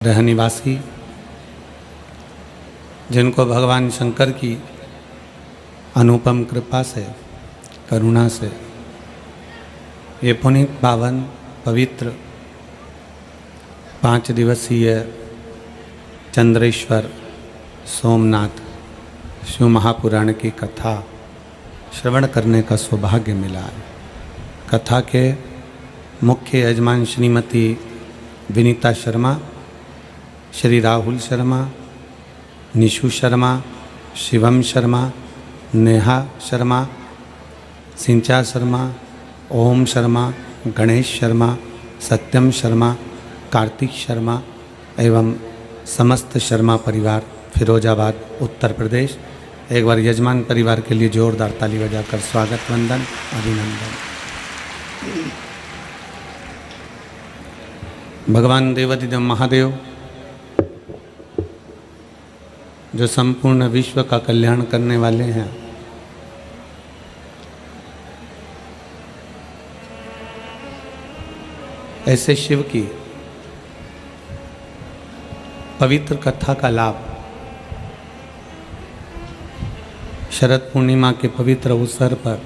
रहनिवासी जिनको भगवान शंकर की अनुपम कृपा से, करुणा से ये पुनीत पावन पवित्र 5 दिवसीय चंद्रेश्वर सोमनाथ शिव महापुराण की कथा श्रवण करने का सौभाग्य मिला है। कथा के मुख्य यजमान श्रीमती विनीता शर्मा, श्री राहुल शर्मा, निशु शर्मा, शिवम शर्मा, नेहा शर्मा, सिंचा शर्मा, ओम शर्मा, गणेश शर्मा, सत्यम शर्मा, कार्तिक शर्मा एवं समस्त शर्मा परिवार फिरोजाबाद उत्तर प्रदेश। एक बार यजमान परिवार के लिए जोरदार ताली बजाकर स्वागत वंदन अभिनंदन। भगवान देवाधिदेव महादेव जो संपूर्ण विश्व का कल्याण करने वाले हैं, ऐसे शिव की पवित्र कथा का लाभ शरद पूर्णिमा के पवित्र अवसर पर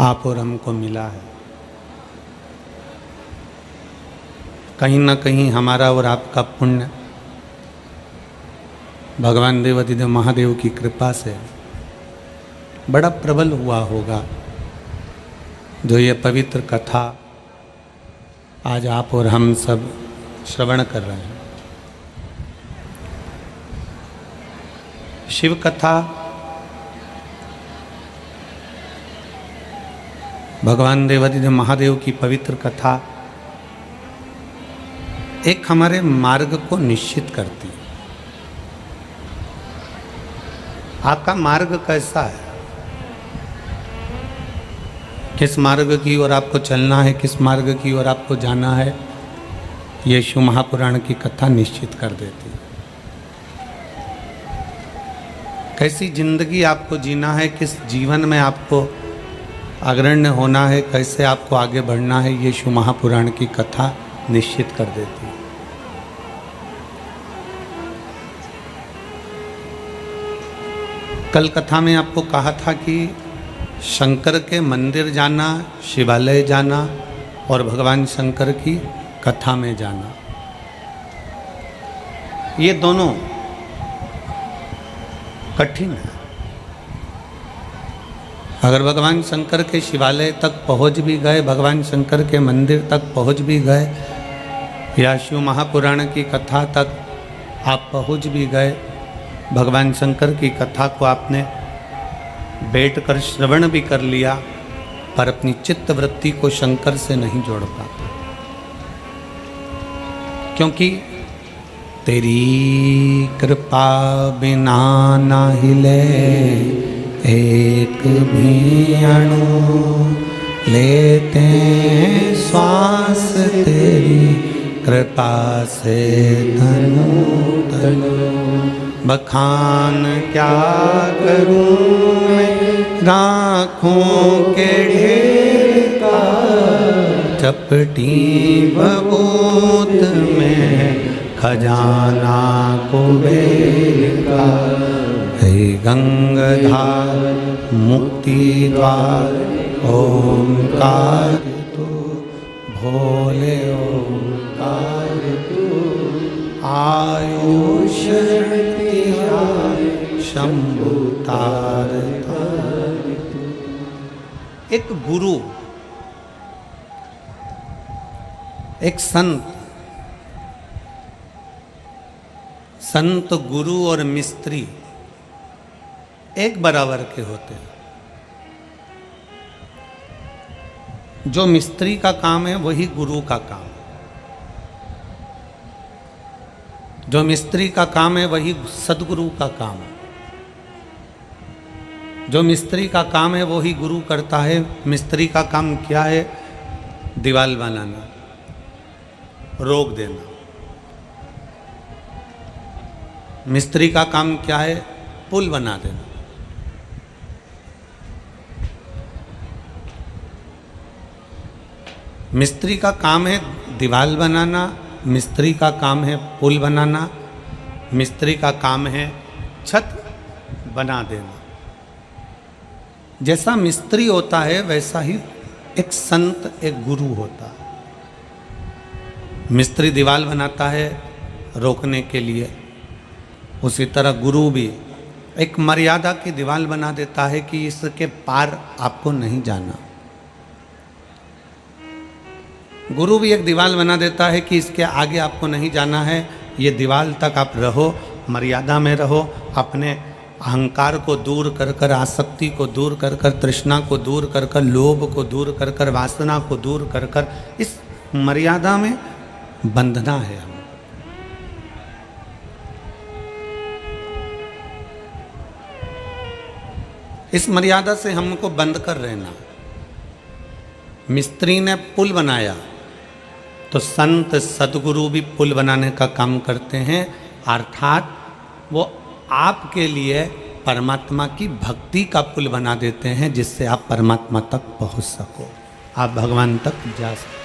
आप और हमको मिला है। कहीं ना कहीं हमारा और आपका पुण्य भगवान देवाधिदेव महादेव की कृपा से बड़ा प्रबल हुआ होगा, जो ये पवित्र कथा आज आप और हम सब श्रवण कर रहे हैं। शिव कथा भगवान देवाधिदेव महादेव की पवित्र कथा एक हमारे मार्ग को निश्चित करती है। आपका मार्ग कैसा है, किस मार्ग की ओर आपको चलना है, किस मार्ग की ओर आपको जाना है, ये शिव महापुराण की कथा निश्चित कर देती है। कैसी जिंदगी आपको जीना है, किस जीवन में आपको अग्रण्य होना है, कैसे आपको आगे बढ़ना है, ये शिव महापुराण की कथा निश्चित कर देती है। कल कथा में आपको कहा था कि शंकर के मंदिर जाना, शिवालय जाना और भगवान शंकर की कथा में जाना, ये दोनों कठिन है। अगर भगवान शंकर के शिवालय तक पहुंच भी गए, भगवान शंकर के मंदिर तक पहुंच भी गए, या शिव महापुराण की कथा तक आप पहुंच भी गए, भगवान शंकर की कथा को आपने बैठकर श्रवण भी कर लिया, पर अपनी चित्त वृत्ति को शंकर से नहीं जोड़ पाते, क्योंकि तेरी कृपा बिना ना हिले एक भी अणु, लेते श्वास तेरी कृपा से तनु तनु। बखान क्या करूं मैं राखों के ढेर का, चपटी बबूत में खजाना कुबेर का। हे गंगाधार मुक्ति द्वार ओंकार तू, भोले ओंकार तू, आयुष शंभु तार तार। एक गुरु, एक संत गुरु और मिस्त्री एक बराबर के होते हैं। जो मिस्त्री का काम है वही गुरु का काम है, जो मिस्त्री का काम है वही सदगुरु का काम है। जो मिस्त्री का काम है वही गुरु करता है। मिस्त्री का काम क्या है? दीवार बनाना, रोक देना। मिस्त्री का काम क्या है? पुल बना देना। मिस्त्री का काम है दीवार बनाना, मिस्त्री का काम है पुल बनाना, मिस्त्री का काम है छत बना देना। जैसा मिस्त्री होता है वैसा ही एक संत, एक गुरु होता है। मिस्त्री दीवार बनाता है रोकने के लिए, उसी तरह गुरु भी एक मर्यादा की दीवार बना देता है कि इसके पार आपको नहीं जाना। गुरु भी एक दीवार बना देता है कि इसके आगे आपको नहीं जाना है, ये दीवार तक आप रहो, मर्यादा में रहो, अपने अहंकार को दूर कर कर, आसक्ति को दूर कर कर, तृष्णा को दूर कर कर, लोभ को दूर कर कर, वासना को दूर कर कर, इस मर्यादा में बंधना है हमें। इस मर्यादा से हमको बंद कर रहना। मिस्त्री ने पुल बनाया तो संत सदगुरु भी पुल बनाने का काम करते हैं, अर्थात वो आपके लिए परमात्मा की भक्ति का पुल बना देते हैं, जिससे आप परमात्मा तक पहुंच सको, आप भगवान तक जा सको।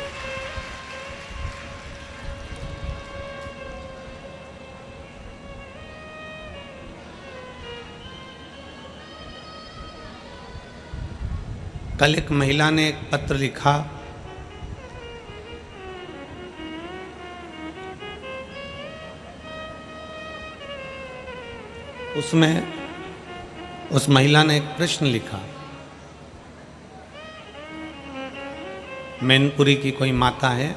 कल एक महिला ने एक पत्र लिखा, उसमें उस महिला ने एक प्रश्न लिखा। मैनपुरी की कोई माता है,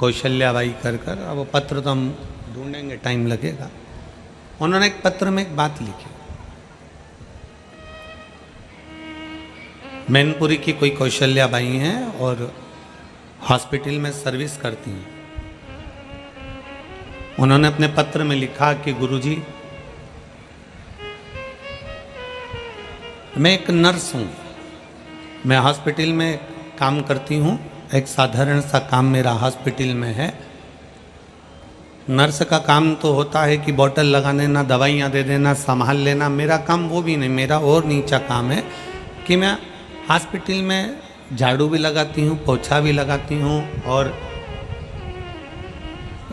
कौशल्याबाई कर कर, अब वो पत्र तो हम ढूंढेंगे, टाइम लगेगा। उन्होंने एक पत्र में एक बात लिखी। मैनपुरी की कोई कौशल्याबाई हैं और हॉस्पिटल में सर्विस करती हैं। उन्होंने अपने पत्र में लिखा कि गुरुजी, मैं एक नर्स हूँ, मैं हॉस्पिटल में काम करती हूँ, एक साधारण सा काम मेरा हॉस्पिटल में है। नर्स का काम तो होता है कि बोतल लगा देना, दवाइयाँ दे देना, संभाल लेना। मेरा काम वो भी नहीं, मेरा और नीचा काम है कि मैं हॉस्पिटल में झाड़ू भी लगाती हूँ, पोछा भी लगाती हूँ, और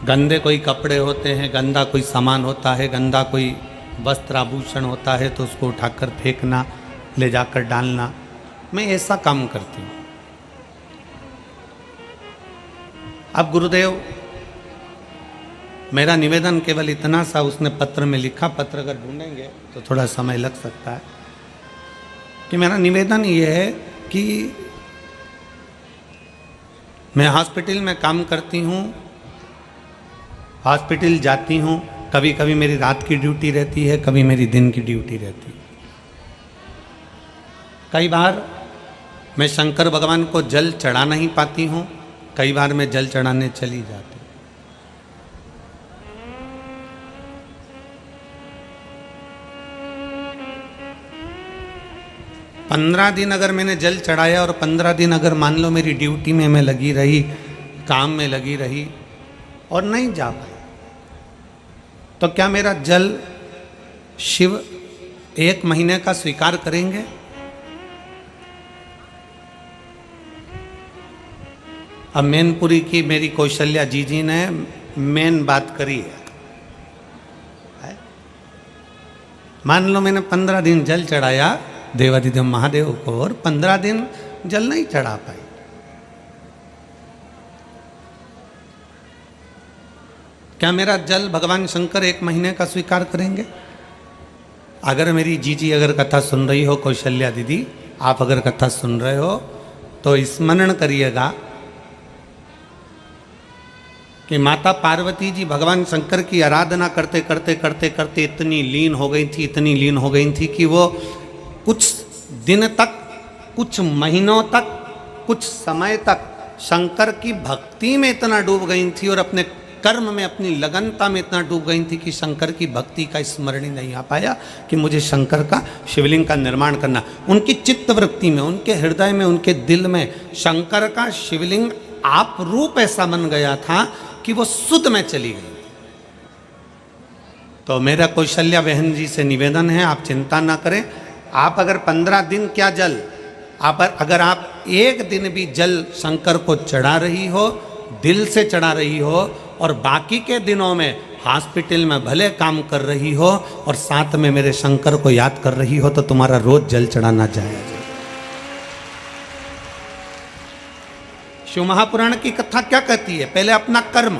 गंदे कोई कपड़े होते हैं, गंदा कोई सामान होता है, गंदा कोई वस्त्र आभूषण होता है तो उसको उठाकर फेंकना, ले जाकर डालना, मैं ऐसा काम करती हूँ। अब गुरुदेव, मेरा निवेदन केवल इतना सा उसने पत्र में लिखा, पत्र अगर ढूंढेंगे तो थोड़ा समय लग सकता है, कि मेरा निवेदन ये है कि मैं हॉस्पिटल में काम करती हूँ, हॉस्पिटल जाती हूँ, कभी कभी मेरी रात की ड्यूटी रहती है, कभी मेरी दिन की ड्यूटी रहती है। कई बार मैं शंकर भगवान को जल चढ़ा नहीं पाती हूँ, कई बार मैं जल चढ़ाने चली जाती हूँ। पंद्रह दिन अगर मैंने जल चढ़ाया और 15 दिन अगर मान लो मेरी ड्यूटी में मैं लगी रही, काम में लगी रही और नहीं जा पाई, तो क्या मेरा जल शिव 1 महीने का स्वीकार करेंगे? अब मैनपुरी की मेरी कौशल्या जी ने मेन बात करी है। मान लो मैंने 15 दिन जल चढ़ाया देवाधिदेव महादेव को और 15 दिन जल नहीं चढ़ा पाई, क्या मेरा जल भगवान शंकर 1 महीने का स्वीकार करेंगे? अगर मेरी जीजी अगर कथा सुन रही हो, कौशल्या दीदी आप अगर कथा सुन रहे हो तो स्मरण करिएगा कि माता पार्वती जी भगवान शंकर की आराधना करते करते करते करते इतनी लीन हो गई थी, इतनी लीन हो गई थी कि वो कुछ दिन तक, कुछ महीनों तक, कुछ समय तक शंकर की भक्ति में इतना डूब गई थी और अपने कर्म में, अपनी लगनता में इतना डूब गई थी कि शंकर की भक्ति का स्मरण ही नहीं आ पाया कि मुझे शंकर का शिवलिंग का निर्माण करना। उनकी चित्त वृत्ति में, उनके हृदय में, उनके दिल में शंकर का शिवलिंग आप रूप ऐसा बन गया था कि वो शुद्ध में चली गई। तो मेरा कौशल्या बहन जी से निवेदन है, आप चिंता ना करें। आप अगर 15 दिन क्या जल, अगर आप 1 दिन भी जल शंकर को चढ़ा रही हो दिल से चढ़ा रही हो और बाकी के दिनों में हॉस्पिटल में भले काम कर रही हो और साथ में मेरे शंकर को याद कर रही हो, तो तुम्हारा रोज जल चढ़ाना जायज है। शिव महापुराण की कथा क्या कहती है? पहले अपना कर्म।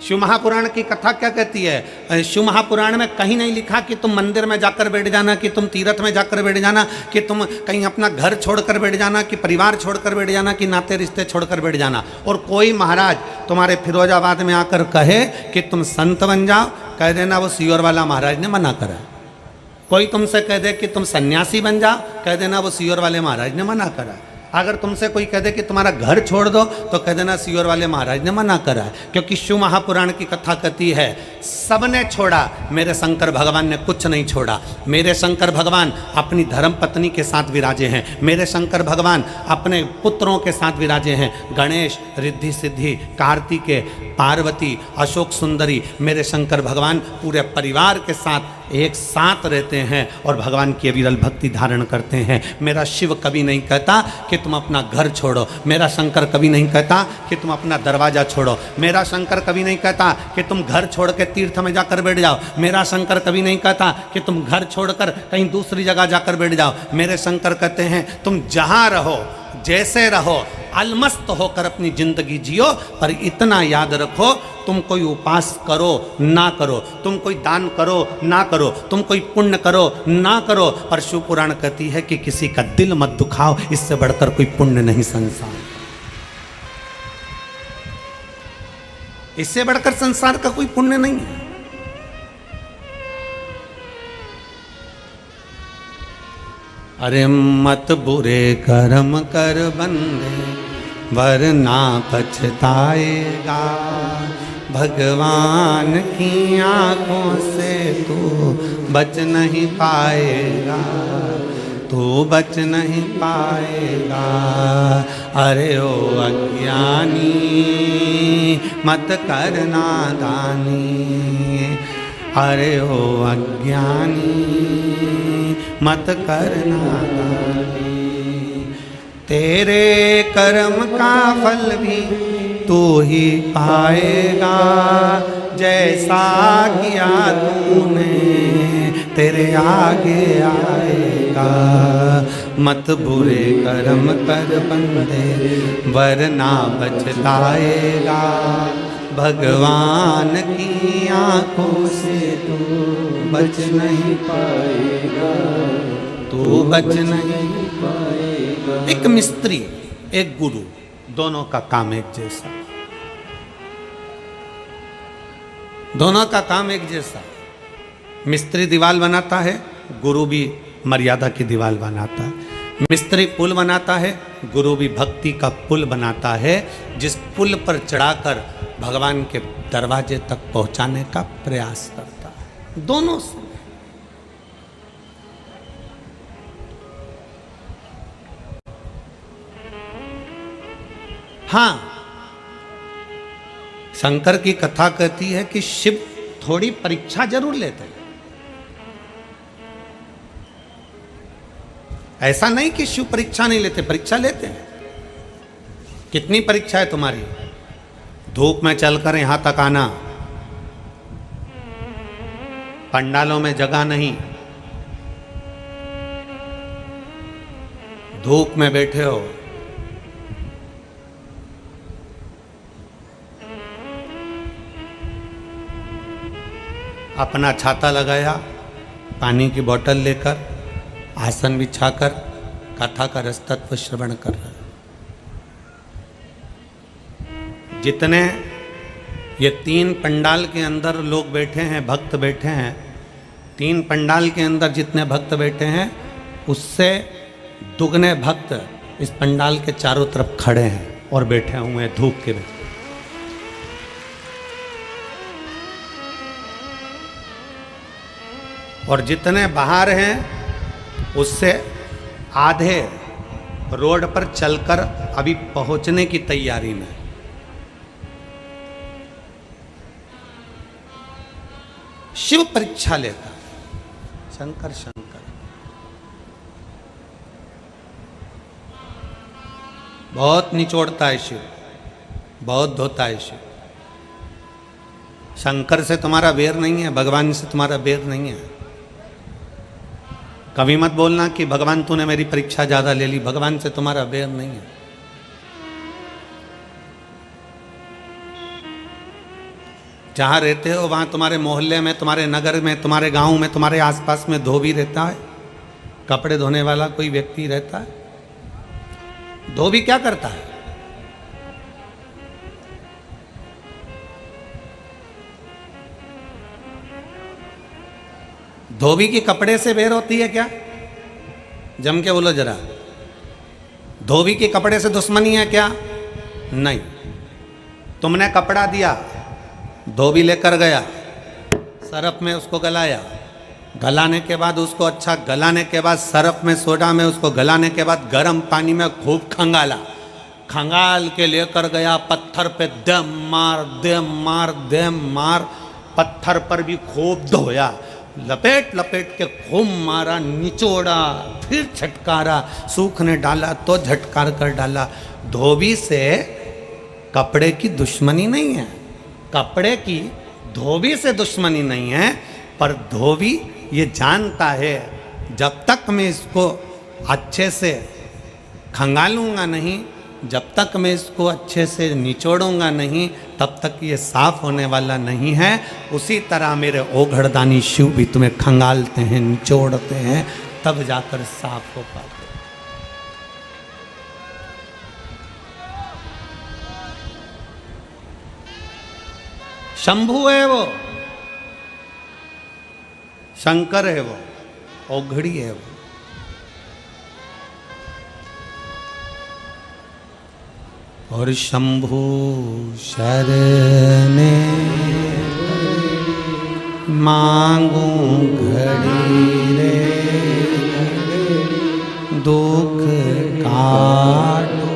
शिव महापुराण की कथा क्या कहती है? शिव महापुराण में कहीं नहीं लिखा कि तुम मंदिर में जाकर बैठ जाना, कि तुम तीर्थ में जाकर बैठ जाना, कि तुम कहीं अपना घर छोड़कर बैठ जाना, कि परिवार छोड़कर बैठ जाना, कि नाते रिश्ते छोड़कर बैठ जाना। और कोई महाराज तुम्हारे फिरोजाबाद में आकर कहे कि तुम संत बन जाओ, कह देना वो सीवर वाला महाराज ने मना करा। कोई तुमसे कह दे कि तुम सन्यासी बन जाओ, कह देना वो सीवर वाले महाराज ने मना करा। अगर तुमसे कोई कह दे कि तुम्हारा घर छोड़ दो, तो कह देना सीवर वाले महाराज ने मना करा है। क्योंकि शिव महापुराण की कथा कहती है सबने छोड़ा, मेरे शंकर भगवान ने कुछ नहीं छोड़ा। मेरे शंकर भगवान अपनी धर्म पत्नी के साथ विराजे हैं, मेरे शंकर भगवान अपने पुत्रों के साथ विराजे हैं। गणेश, रिद्धि सिद्धि, कार्तिकेय, पार्वती, अशोक सुंदरी, मेरे शंकर भगवान पूरे परिवार के साथ एक साथ रहते हैं और भगवान की विरल भक्ति धारण करते हैं। मेरा शिव कभी नहीं कहता कि तुम अपना घर छोड़ो, मेरा शंकर कभी नहीं कहता कि तुम अपना दरवाजा छोड़ो, मेरा शंकर कभी नहीं कहता कि तुम घर छोड़ के तीर्थ में जाकर बैठ जाओ, मेरा शंकर कभी नहीं कहता कि तुम घर छोड़कर कहीं दूसरी जगह जाकर बैठ जाओ। मेरे शंकर कहते हैं तुम जहाँ रहो, जैसे रहो, अलमस्त होकर अपनी जिंदगी जियो, पर इतना याद रखो तुम कोई उपास करो ना करो, तुम कोई दान करो ना करो, तुम कोई पुण्य करो ना करो, पर शिव पुराण कहती है कि किसी का दिल मत दुखाओ, इससे बढ़कर कोई पुण्य नहीं संसार। इससे बढ़कर संसार का कोई पुण्य नहीं है। अरे मत बुरे कर्म कर बंदे, वरना पछताएगा, भगवान की आंखों से तू बच नहीं पाएगा, तू बच नहीं पाएगा। अरे ओ अज्ञानी मत करना दानी, अरे ओ अज्ञानी मत करना दानी, तेरे कर्म का फल भी तू ही पाएगा, जैसा किया तूने तेरे आगे आएगा। मत बुरे कर्म कर बंदे, वरना बचताएगा, भगवान की आंखों से तू बच नहीं पाएगा, तू बच नहीं पाएगा। एक मिस्त्री, एक गुरु, दोनों का काम एक जैसा, दोनों का काम एक जैसा। मिस्त्री दीवार बनाता है, गुरु भी मर्यादा की दीवार बनाता है। मिस्त्री पुल बनाता है, गुरु भी भक्ति का पुल बनाता है, जिस पुल पर चढ़ाकर भगवान के दरवाजे तक पहुंचाने का प्रयास करता है। दोनों से हाँ, शंकर की कथा कहती है कि शिव थोड़ी परीक्षा जरूर लेते हैं। ऐसा नहीं कि शिव परीक्षा नहीं लेते, परीक्षा लेते हैं। कितनी परीक्षा है तुम्हारी? धूप में चलकर यहां तक आना, पंडालों में जगह नहीं, धूप में बैठे हो, अपना छाता लगाया, पानी की बोतल लेकर, आसन बिछाकर कथा का रसतत्व श्रवण कर रहे। जितने ये 3 पंडाल के अंदर लोग बैठे हैं, भक्त बैठे हैं, 3 पंडाल के अंदर जितने भक्त बैठे हैं, उससे दुगने भक्त इस पंडाल के चारों तरफ खड़े हैं और बैठे हुए हैं धूप के में। और जितने बाहर हैं उससे आधे रोड पर चलकर अभी पहुंचने की तैयारी में। शिव परीक्षा लेता है। शंकर शंकर बहुत निचोड़ता है शिव। बहुत धोता है शिव। शंकर से तुम्हारा बैर नहीं है, भगवान से तुम्हारा बैर नहीं है। कभी मत बोलना कि भगवान तूने मेरी परीक्षा ज्यादा ले ली, भगवान से तुम्हारा बैर नहीं है। जहां रहते हो वहां तुम्हारे मोहल्ले में, तुम्हारे नगर में, तुम्हारे गांव में, तुम्हारे आसपास में धोबी रहता है, कपड़े धोने वाला कोई व्यक्ति रहता है। धोबी क्या करता है? धोबी की कपड़े से बेर होती है क्या? जम के बोलो जरा। धोबी के कपड़े से दुश्मनी है क्या? नहीं। तुमने कपड़ा दिया, धोबी लेकर गया, सरफ में उसको गलाया, गलाने के बाद उसको अच्छा गलाने के बाद सरफ में सोडा में उसको गलाने के बाद गर्म पानी में खूब खंगाला, खंगाल के लेकर गया पत्थर पे, दम मार दम मार दम मार, पत्थर पर भी खूब धोया, लपेट लपेट के खूब मारा, निचोड़ा, फिर झटकारा, सूखने डाला तो झटकार कर डाला। धोबी से कपड़े की दुश्मनी नहीं है, कपड़े की धोबी से दुश्मनी नहीं है, पर धोबी ये जानता है जब तक मैं इसको अच्छे से खंगालूंगा नहीं, जब तक मैं इसको अच्छे से निचोड़ूंगा नहीं, तब तक ये साफ होने वाला नहीं है। उसी तरह मेरे ओघड़दानी शिव भी तुम्हें खंगालते हैं, निचोड़ते हैं, तब जाकर साफ हो पाते। शंभु है वो, शंकर है वो, ओघड़ी है वो। और शंभु शरणे मांगू घड़ी रे, दुख काटो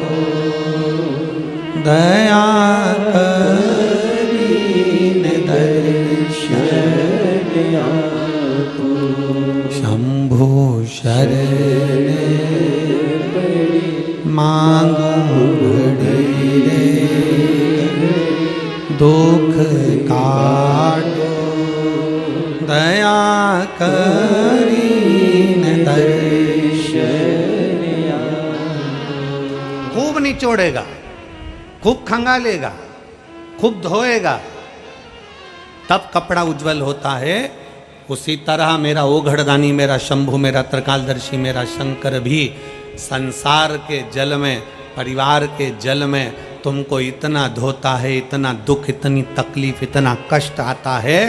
दया करीन दर्शन आपो। शंभु शरणे मांगू घड़ी रे, दुख काटो दया करीन दर्शन। खूब निचोड़ेगा, खूब खंगालेगा, खूब धोएगा, तब कपड़ा उज्जवल होता है। उसी तरह मेरा ओघड़दानी, मेरा शंभु, मेरा त्रिकालदर्शी, मेरा शंकर भी संसार के जल में, परिवार के जल में तुमको इतना धोता है, इतना दुख, इतनी तकलीफ, इतना कष्ट आता है,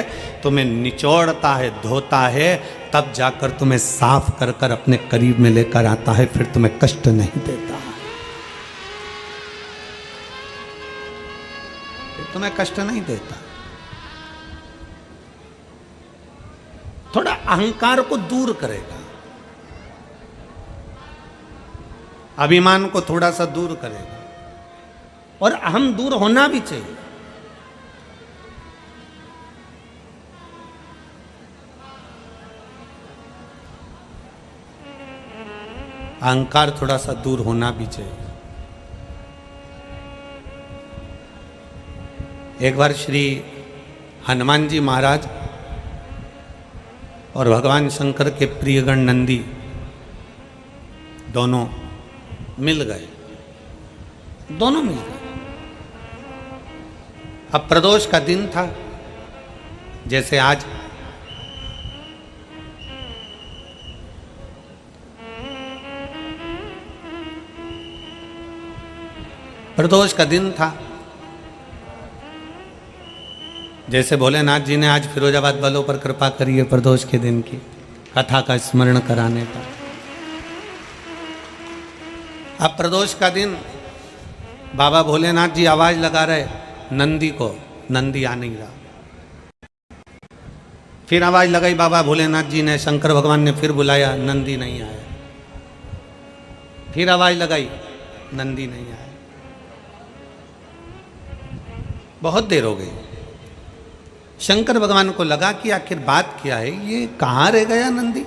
तुम्हें निचोड़ता है, धोता है, तब जाकर तुम्हें साफ कर कर अपने करीब में लेकर आता है, फिर तुम्हें कष्ट नहीं देता, फिर तुम्हें कष्ट नहीं देता। थोड़ा अहंकार को दूर करेगा, अभिमान को थोड़ा सा दूर करेगा, और अहम दूर होना भी चाहिए। अहंकार थोड़ा सा दूर होना भी चाहिए। एक बार श्री हनुमान जी महाराज और भगवान शंकर के प्रियगण नंदी दोनों मिल गए, दोनों मिल गए। अब प्रदोष का दिन था, जैसे आज प्रदोष का दिन था, जैसे भोलेनाथ जी ने आज फिरोजाबाद वालों पर कृपा करी है प्रदोष के दिन की कथा का स्मरण कराने का। अब प्रदोष का दिन बाबा भोलेनाथ जी आवाज लगा रहे नंदी को, नंदी आ नहीं रहा। फिर आवाज लगाई बाबा भोलेनाथ जी ने, शंकर भगवान ने फिर बुलाया, नंदी नहीं आया। फिर आवाज लगाई, नंदी नहीं आया। बहुत देर हो गई। शंकर भगवान को लगा कि आखिर बात क्या है, ये कहाँ रह गया नंदी।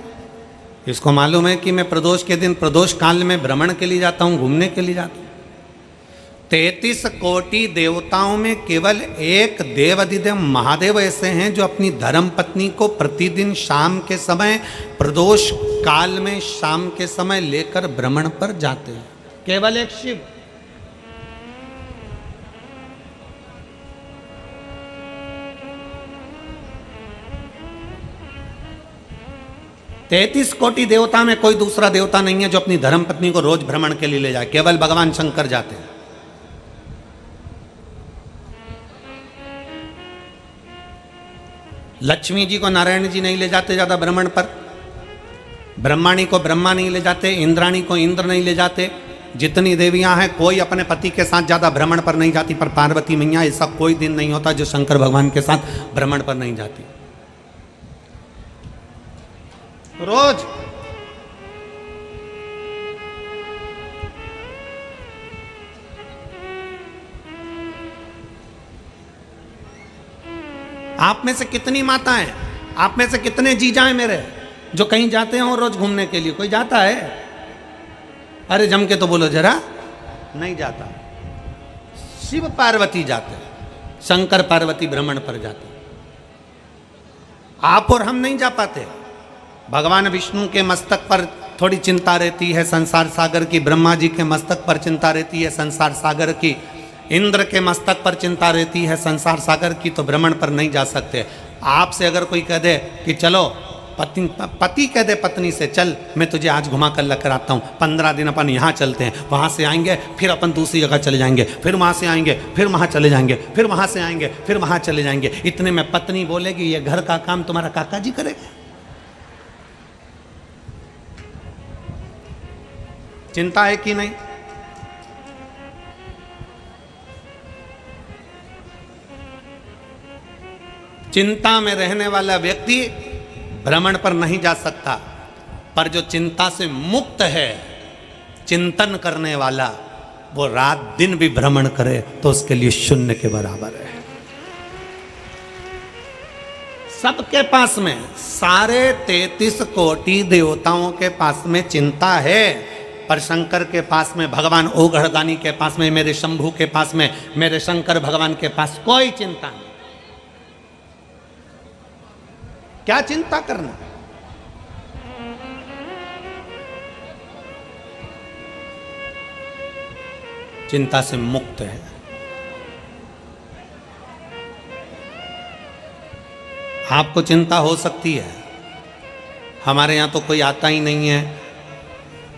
इसको मालूम है कि मैं प्रदोष के दिन, प्रदोष काल में भ्रमण के लिए जाता हूँ, घूमने के लिए जाता हूँ। 33 कोटि देवताओं में केवल एक देवाधिदेव महादेव ऐसे हैं जो अपनी धर्म पत्नी को प्रतिदिन शाम के समय, प्रदोष काल में शाम के समय लेकर भ्रमण पर जाते हैं। केवल एक शिव। तैतीस कोटि देवता में कोई दूसरा देवता नहीं है जो अपनी धर्म पत्नी को रोज भ्रमण के लिए ले जाए, केवल भगवान शंकर जाते हैं। लक्ष्मी जी को नारायण जी नहीं ले जाते ज्यादा भ्रमण पर, ब्रह्माणी को ब्रह्मा नहीं ले जाते, इंद्राणी को इंद्र नहीं ले जाते। जितनी देवियां हैं कोई अपने पति के साथ ज्यादा भ्रमण पर नहीं जाती, पर पार्वती मैया ऐसा कोई दिन नहीं होता जो शंकर भगवान के साथ भ्रमण पर नहीं जाती। रोज आप में से कितनी माताएं, आप में से कितने जीजा हैं मेरे जो कहीं जाते हो रोज घूमने के लिए? कोई जाता है? अरे जम के तो बोलो जरा। नहीं जाता। शिव पार्वती जाते, शंकर पार्वती भ्रमण पर जाते, आप और हम नहीं जा पाते। भगवान विष्णु के मस्तक पर थोड़ी चिंता रहती है संसार सागर की, ब्रह्मा जी के मस्तक पर चिंता रहती है संसार सागर की, इंद्र के मस्तक पर चिंता रहती है संसार सागर की, तो भ्रमण पर नहीं जा सकते। आपसे अगर कोई कह दे कि चलो, पति कह दे पत्नी से, चल मैं तुझे आज घुमा कर लेकर आता हूँ, 15 दिन अपन यहाँ चलते हैं, वहाँ से आएंगे फिर अपन दूसरी जगह चले जाएंगे, फिर वहाँ से आएंगे फिर वहाँ चले जाएंगे, फिर वहाँ से आएंगे फिर वहाँ चले जाएंगे, इतने में पत्नी बोलेगी ये घर का काम तुम्हारा काका जी करेगा? चिंता है कि नहीं? चिंता में रहने वाला व्यक्ति भ्रमण पर नहीं जा सकता, पर जो चिंता से मुक्त है, चिंतन करने वाला, वो रात दिन भी भ्रमण करे तो उसके लिए शून्य के बराबर है। सबके पास में, सारे 33 कोटि देवताओं के पास में चिंता है, पर शंकर के पास में, भगवान ओघड़दानी के पास में, मेरे शंभू के पास में, मेरे शंकर भगवान के पास कोई चिंता नहीं। क्या चिंता करना? चिंता से मुक्त है। आपको चिंता हो सकती है, हमारे यहां तो कोई आता ही नहीं है।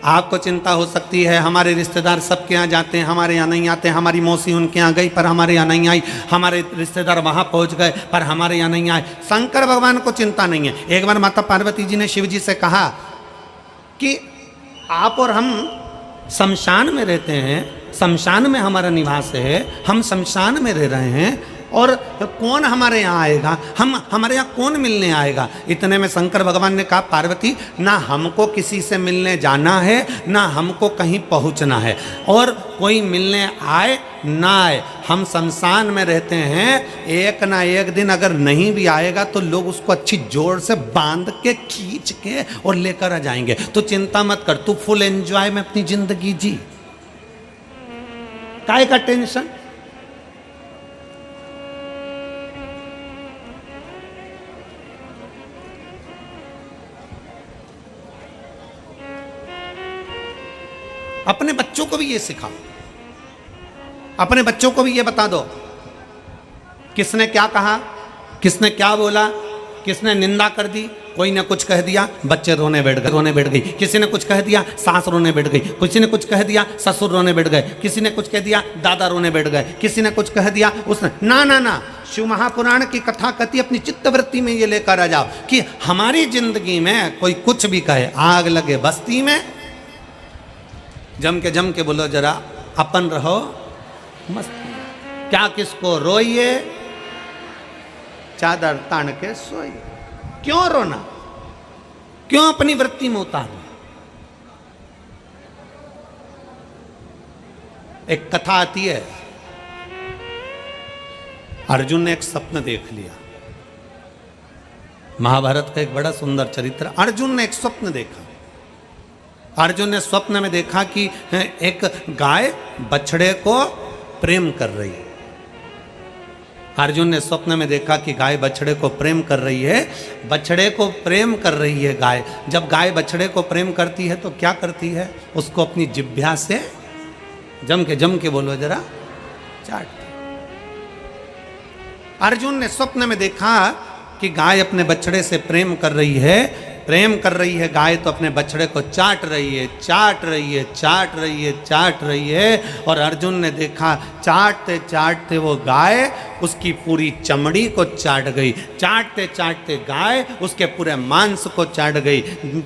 आपको चिंता हो सकती है, हमारे रिश्तेदार सबके यहाँ जाते हैं, हमारे यहाँ नहीं आते, हमारी मौसी उनके यहाँ गई पर हमारे यहाँ नहीं आई, हमारे रिश्तेदार वहाँ पहुँच गए पर हमारे यहाँ नहीं आए। शंकर भगवान को चिंता नहीं है। एक बार माता पार्वती जी ने शिव जी से कहा कि आप और हम शमशान में रहते हैं, शमशान में हमारा निवास है, हम शमशान में रह रहे हैं और कौन हमारे यहाँ आएगा, हमारे यहाँ कौन मिलने आएगा? इतने में शंकर भगवान ने कहा, पार्वती, ना हमको किसी से मिलने जाना है, ना हमको कहीं पहुँचना है, और कोई मिलने आए ना आए, हम शमशान में रहते हैं। एक ना एक दिन अगर नहीं भी आएगा तो लोग उसको अच्छी जोर से बांध के, खींच के और लेकर आ जाएंगे। तो चिंता मत कर, तू फुल एंजॉय में अपनी जिंदगी जी, काहे का टेंशन? अपने बच्चों को भी ये सिखाओ, अपने बच्चों को भी ये बता दो, किसने क्या कहा, किसने क्या बोला, किसने निंदा कर दी, कोई ने कुछ कह दिया, बच्चे रोने बैठ गई, किसी ने कुछ कह दिया, सास रोने बैठ गई, किसी ने कुछ कह दिया, ससुर रोने बैठ गए, किसी ने कुछ कह दिया, दादा रोने बैठ गए, किसी ने कुछ कह दिया, उसने ना ना ना। शिव महापुराण की कथा कथी अपनी चित्तवृत्ति में ये लेकर आ जाओ कि हमारी जिंदगी में कोई कुछ भी कहे, आग लगे बस्ती में, जम के बोलो जरा, अपन रहो मस्ती, क्या किसको रोइए, चादर तान के सोइए। क्यों रोना? क्यों अपनी वृत्ति में उतारना? एक कथा आती है, अर्जुन ने एक स्वप्न देख लिया। महाभारत का एक बड़ा सुंदर चरित्र। अर्जुन ने एक स्वप्न देखा। अर्जुन ने स्वप्न में देखा कि एक गाय बछड़े को प्रेम कर रही है। अर्जुन ने स्वप्न में देखा कि गाय बछड़े को प्रेम कर रही है, बछड़े को प्रेम कर रही है गाय। जब गाय बछड़े को प्रेम करती है तो क्या करती है, उसको अपनी जिह्वा से जम के बोलो जरा, चाटती। अर्जुन ने स्वप्न में देखा कि गाय अपने बछड़े से प्रेम कर रही है, प्रेम कर रही है गाय तो अपने बछड़े को चाट रही है, चाट रही है, चाट रही है, चाट रही है। और अर्जुन ने देखा चाटते चाटते वो गाय उसकी पूरी चमड़ी को चाट गई, चाटते चाटते गाय उसके पूरे मांस को चाट गई,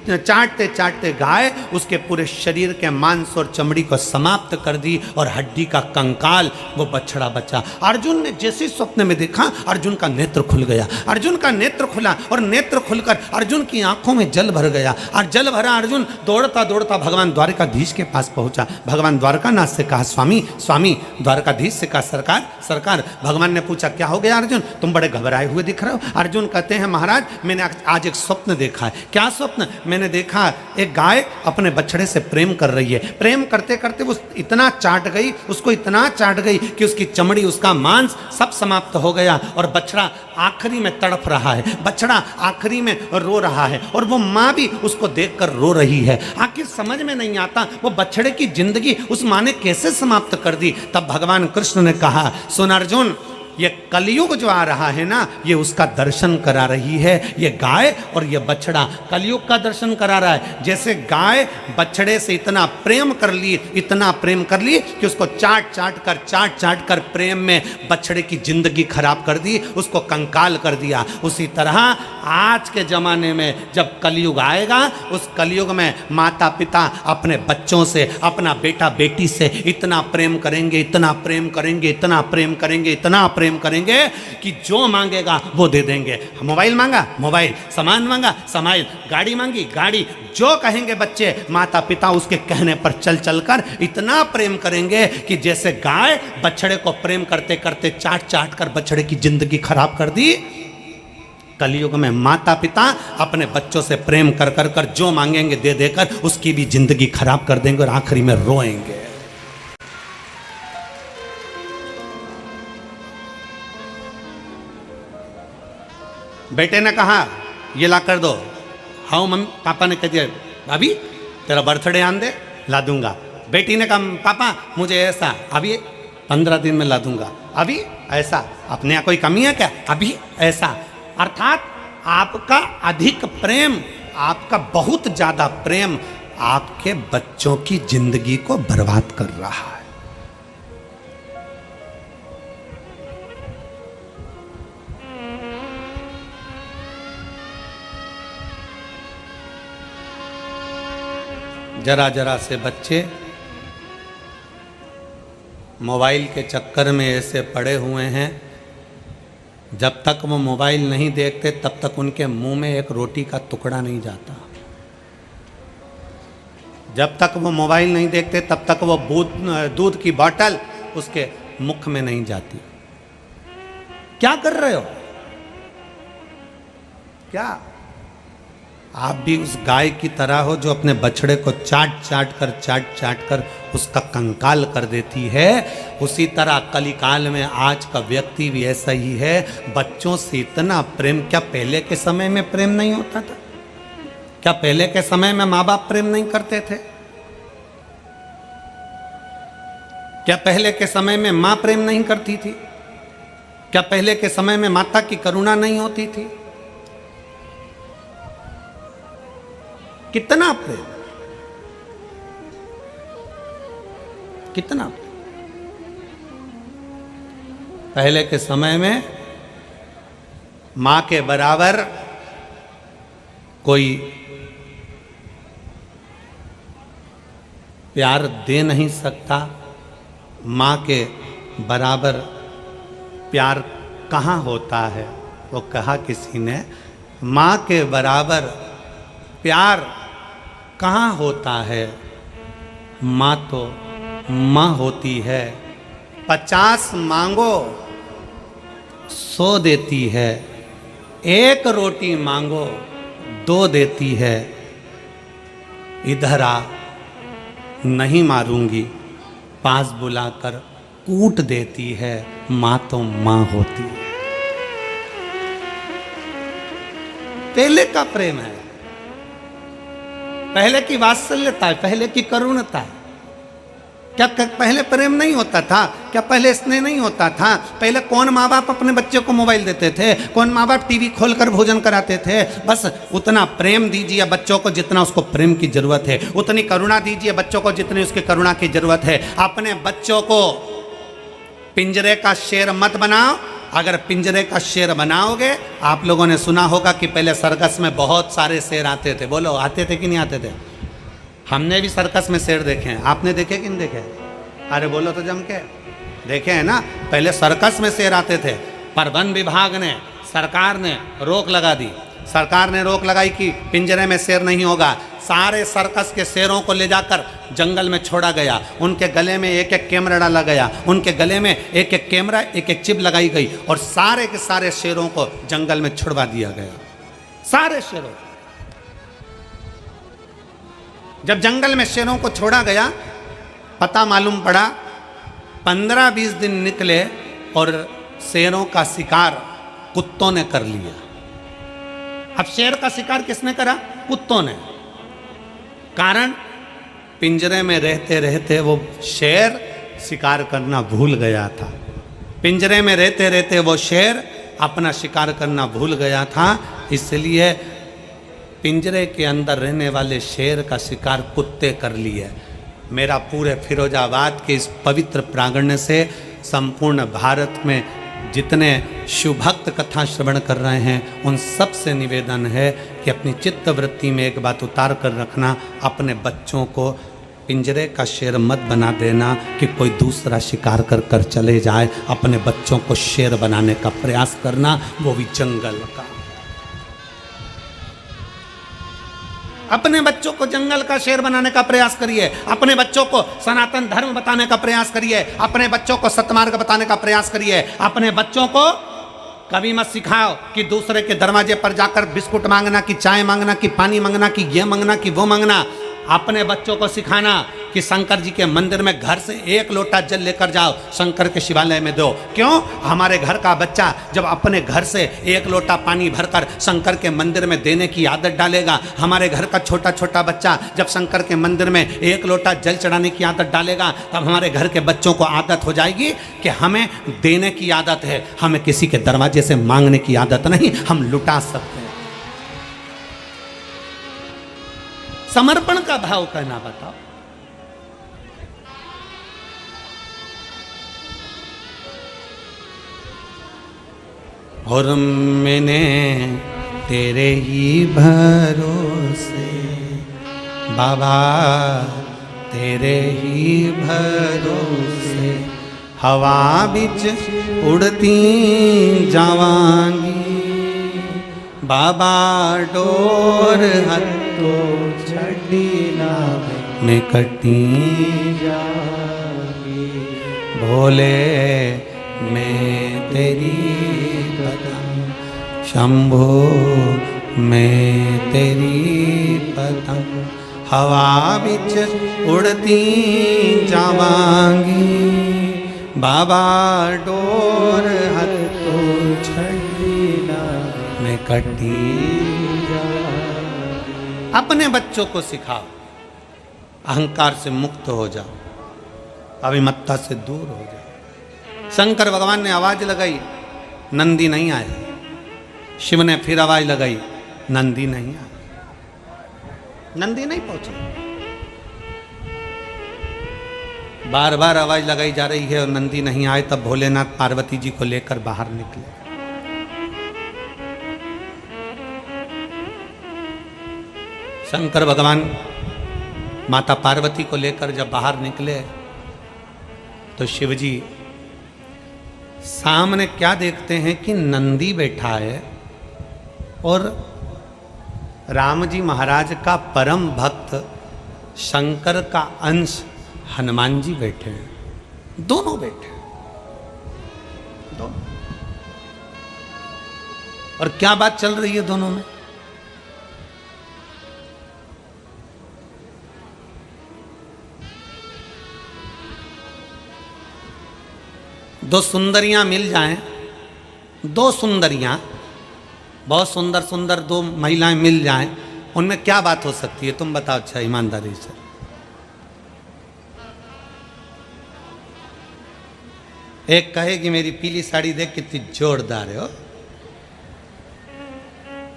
चाटते चाटते गाय उसके पूरे शरीर के मांस और चमड़ी को समाप्त कर दी और हड्डी का कंकाल वो बछड़ा बचा। अर्जुन ने जैसे स्वप्न में देखा, अर्जुन का नेत्र खुल गया, अर्जुन का नेत्र खुला और नेत्र खुलकर अर्जुन की आंखों में जल भर गया। और जल भरा अर्जुन दौड़ता दौड़ता भगवान द्वारकाधीश के पास पहुंचा। भगवान द्वारकानाथ से कहा स्वामी स्वामी, द्वारकाधीश से कहा सरकार सरकार। भगवान ने पूछा क्या हो गया अर्जुन, तुम बड़े घबराए हुए दिख रहे हो। अर्जुन कहते हैं महाराज मैंने आज एक स्वप्न देखा है। क्या स्वप्न? मैंने देखा एक गाय अपने बछड़े से प्रेम कर रही है, प्रेम करते करते वो इतना चाट गई, उसको इतना चाट गई कि उसकी चमड़ी उसका मांस सब समाप्त हो गया और बछड़ा आखिरी में तड़प रहा है, बछड़ा आखिरी में रो रहा है और वो माँ भी उसको देखकर रो रही है। आखिर समझ में नहीं आता वो बछड़े की जिंदगी उस माँ ने कैसे समाप्त कर दी। तब भगवान कृष्ण ने कहा सुन अर्जुन, ये कलयुग जो आ रहा है ना, ये उसका दर्शन करा रही है। ये गाय और ये बछड़ा कलयुग का दर्शन करा रहा है। जैसे गाय बछड़े से इतना प्रेम कर ली, इतना प्रेम कर ली कि उसको चाट चाट कर प्रेम में बछड़े की जिंदगी खराब कर दी, उसको कंकाल कर दिया। उसी तरह आज के ज़माने में जब कलयुग आएगा, उस कलयुग में माता पिता अपने बच्चों से, अपना बेटा बेटी से इतना प्रेम करेंगे, इतना प्रेम करेंगे, इतना प्रेम करेंगे, इतना प्रेम करेंगे कि जो मांगेगा वो दे देंगे। मोबाइल मांगा मोबाइल, सामान मांगा सामान, गाड़ी मांगी गाड़ी, जो कहेंगे बच्चे माता पिता उसके कहने पर चल चल कर इतना प्रेम करेंगे कि जैसे गाय बछड़े को प्रेम करते करते चाट चाट कर बछड़े की जिंदगी खराब कर दी। कलयुग में माता पिता अपने बच्चों से प्रेम कर कर कर जो मांगेंगे दे देकर उसकी भी जिंदगी खराब कर देंगे और आखिरी में रोएंगे। बेटे ने कहा ये ला कर दो, हाँ मम्मी पापा ने कह दिया भाभी तेरा बर्थडे आन दे, ला दूंगा। बेटी ने कहा पापा मुझे ऐसा, अभी 15 दिन में ला दूंगा, अभी ऐसा, अपने यहाँ कोई कमी है क्या, अभी ऐसा। अर्थात आपका अधिक प्रेम, आपका बहुत ज्यादा प्रेम आपके बच्चों की जिंदगी को बर्बाद कर रहा है। जरा जरा से बच्चे मोबाइल के चक्कर में ऐसे पड़े हुए हैं, जब तक वो मोबाइल नहीं देखते तब तक उनके मुंह में एक रोटी का टुकड़ा नहीं जाता। जब तक वो मोबाइल नहीं देखते तब तक वो दूध की बोतल उसके मुख में नहीं जाती। क्या कर रहे हो? क्या आप भी उस गाय की तरह हो जो अपने बछड़े को चाट चाट कर उसका कंकाल कर देती है? उसी तरह कलिकाल में आज का व्यक्ति भी ऐसा ही है। बच्चों से इतना प्रेम, क्या पहले के समय में प्रेम नहीं होता था? क्या पहले के समय में माँ बाप प्रेम नहीं करते थे? क्या पहले के समय में माँ प्रेम नहीं करती थी? क्या पहले के समय में माता की करुणा नहीं होती थी? कितना प्रेम, कितना प्रेम। पहले के समय में मां के बराबर कोई प्यार दे नहीं सकता। मां के बराबर प्यार कहाँ होता है? वो कहा किसी ने, मां के बराबर प्यार कहाँ होता है? माँ तो माँ होती है। 50 मांगो 100 देती है, 1 रोटी मांगो 2 देती है। इधर आ, नहीं मारूंगी, पास बुलाकर कूट देती है, माँ तो माँ होती है। पहले का प्रेम है, पहले की वात्सल्यता है, पहले की करुणता है। क्या पहले प्रेम नहीं होता था? क्या पहले स्नेह नहीं होता था? पहले कौन माँ बाप अपने बच्चे को मोबाइल देते थे? कौन माँ बाप टीवी खोलकर भोजन कराते थे? बस उतना प्रेम दीजिए बच्चों को जितना उसको प्रेम की जरूरत है, उतनी करुणा दीजिए बच्चों को जितनी उसकी करुणा की जरूरत है। अपने बच्चों को पिंजरे का शेर मत बनाओ। अगर पिंजरे का शेर बनाओगे, आप लोगों ने सुना होगा कि पहले सर्कस में बहुत सारे शेर आते थे। बोलो, आते थे कि नहीं आते थे? हमने भी सर्कस में शेर देखे हैं। आपने देखे कि नहीं देखे? अरे बोलो तो जम के। देखे हैं ना? पहले सर्कस में शेर आते थे, पर वन विभाग ने, सरकार ने रोक लगा दी। सरकार ने रोक लगाई कि पिंजरे में शेर नहीं होगा। सारे सर्कस के शेरों को ले जाकर जंगल में छोड़ा गया। उनके गले में एक एक कैमरा डाला गया, उनके गले में एक एक कैमरा, एक एक चिप लगाई गई और सारे के सारे शेरों को जंगल में छुड़वा दिया गया। सारे शेरों। जब जंगल में शेरों को छोड़ा गया, पता मालूम पड़ा 15-20 दिन निकले और शेरों का शिकार कुत्तों ने कर लिया। अब शेर का शिकार किसने करा? कुत्तों ने। कारण, पिंजरे में रहते रहते वो शेर शिकार करना भूल गया था। पिंजरे में रहते रहते वो शेर अपना शिकार करना भूल गया था। इसलिए पिंजरे के अंदर रहने वाले शेर का शिकार कुत्ते कर लिए। मेरा पूरे फिरोजाबाद के इस पवित्र प्रांगण से संपूर्ण भारत में जितने शिवभक्त कथा श्रवण कर रहे हैं, उन सब से निवेदन है कि अपनी चित्त वृत्ति में एक बात उतार कर रखना, अपने बच्चों को पिंजरे का शेर मत बना देना कि कोई दूसरा शिकार कर कर चले जाए। अपने बच्चों को शेर बनाने का प्रयास करना, वो भी जंगल का। अपने बच्चों को जंगल का शेर बनाने का प्रयास करिए। अपने बच्चों को सनातन धर्म बताने का प्रयास करिए। अपने बच्चों को सत्मार्ग बताने का प्रयास करिए। अपने बच्चों को कभी मत सिखाओ कि दूसरे के दरवाजे पर जाकर बिस्कुट मांगना, कि चाय मांगना, कि पानी मांगना, कि ये मांगना, कि वो मांगना। अपने बच्चों को सिखाना कि शंकर जी के मंदिर में घर से एक लोटा जल लेकर जाओ, शंकर के शिवालय में दो। क्यों? हमारे घर का बच्चा जब अपने घर से एक लोटा पानी भरकर शंकर के मंदिर में देने की आदत डालेगा, हमारे घर का छोटा छोटा बच्चा जब शंकर के मंदिर में एक लोटा जल चढ़ाने की आदत डालेगा, तब हमारे घर के बच्चों को आदत हो जाएगी कि हमें देने की आदत है, हमें किसी के दरवाजे से मांगने की आदत नहीं, हम लुटा सकते हैं। समर्पण का भाव कहना बताओ। और मैंने तेरे ही भरोसे बाबा, तेरे ही भरोसे हवा बिच उड़ती जावांगी बाबा, डोर हत्तो छड़ी ना में कटी जागी। भोले मैं तेरी पतंग, शंभो मैं तेरी पतंग, हवा बिच उड़ती जावांगी बाबा, डोर हत्तो छड़ी ना में कटी जागी। अपने बच्चों को सिखाओ, अहंकार से मुक्त हो जाओ, अभिमत्ता से दूर हो जाओ। शंकर भगवान ने आवाज लगाई, नंदी नहीं आया। शिव ने फिर आवाज लगाई, नंदी नहीं आया। नंदी नहीं पहुंचे। बार बार आवाज लगाई जा रही है और नंदी नहीं आए। तब भोलेनाथ पार्वती जी को लेकर बाहर निकले। शंकर भगवान माता पार्वती को लेकर जब बाहर निकले तो शिवजी सामने क्या देखते हैं कि नंदी बैठा है और राम जी महाराज का परम भक्त शंकर का अंश हनुमान जी बैठे हैं। दोनों बैठे हैं, दोनों। और क्या बात चल रही है दोनों में? दो सुंदरियां मिल जाएं, दो सुंदरियां, बहुत सुंदर सुंदर दो महिलाएं मिल जाएं, उनमें क्या बात हो सकती है? तुम बताओ अच्छा ईमानदारी से। एक कहेगी मेरी पीली साड़ी देख कितनी जोरदार है, हो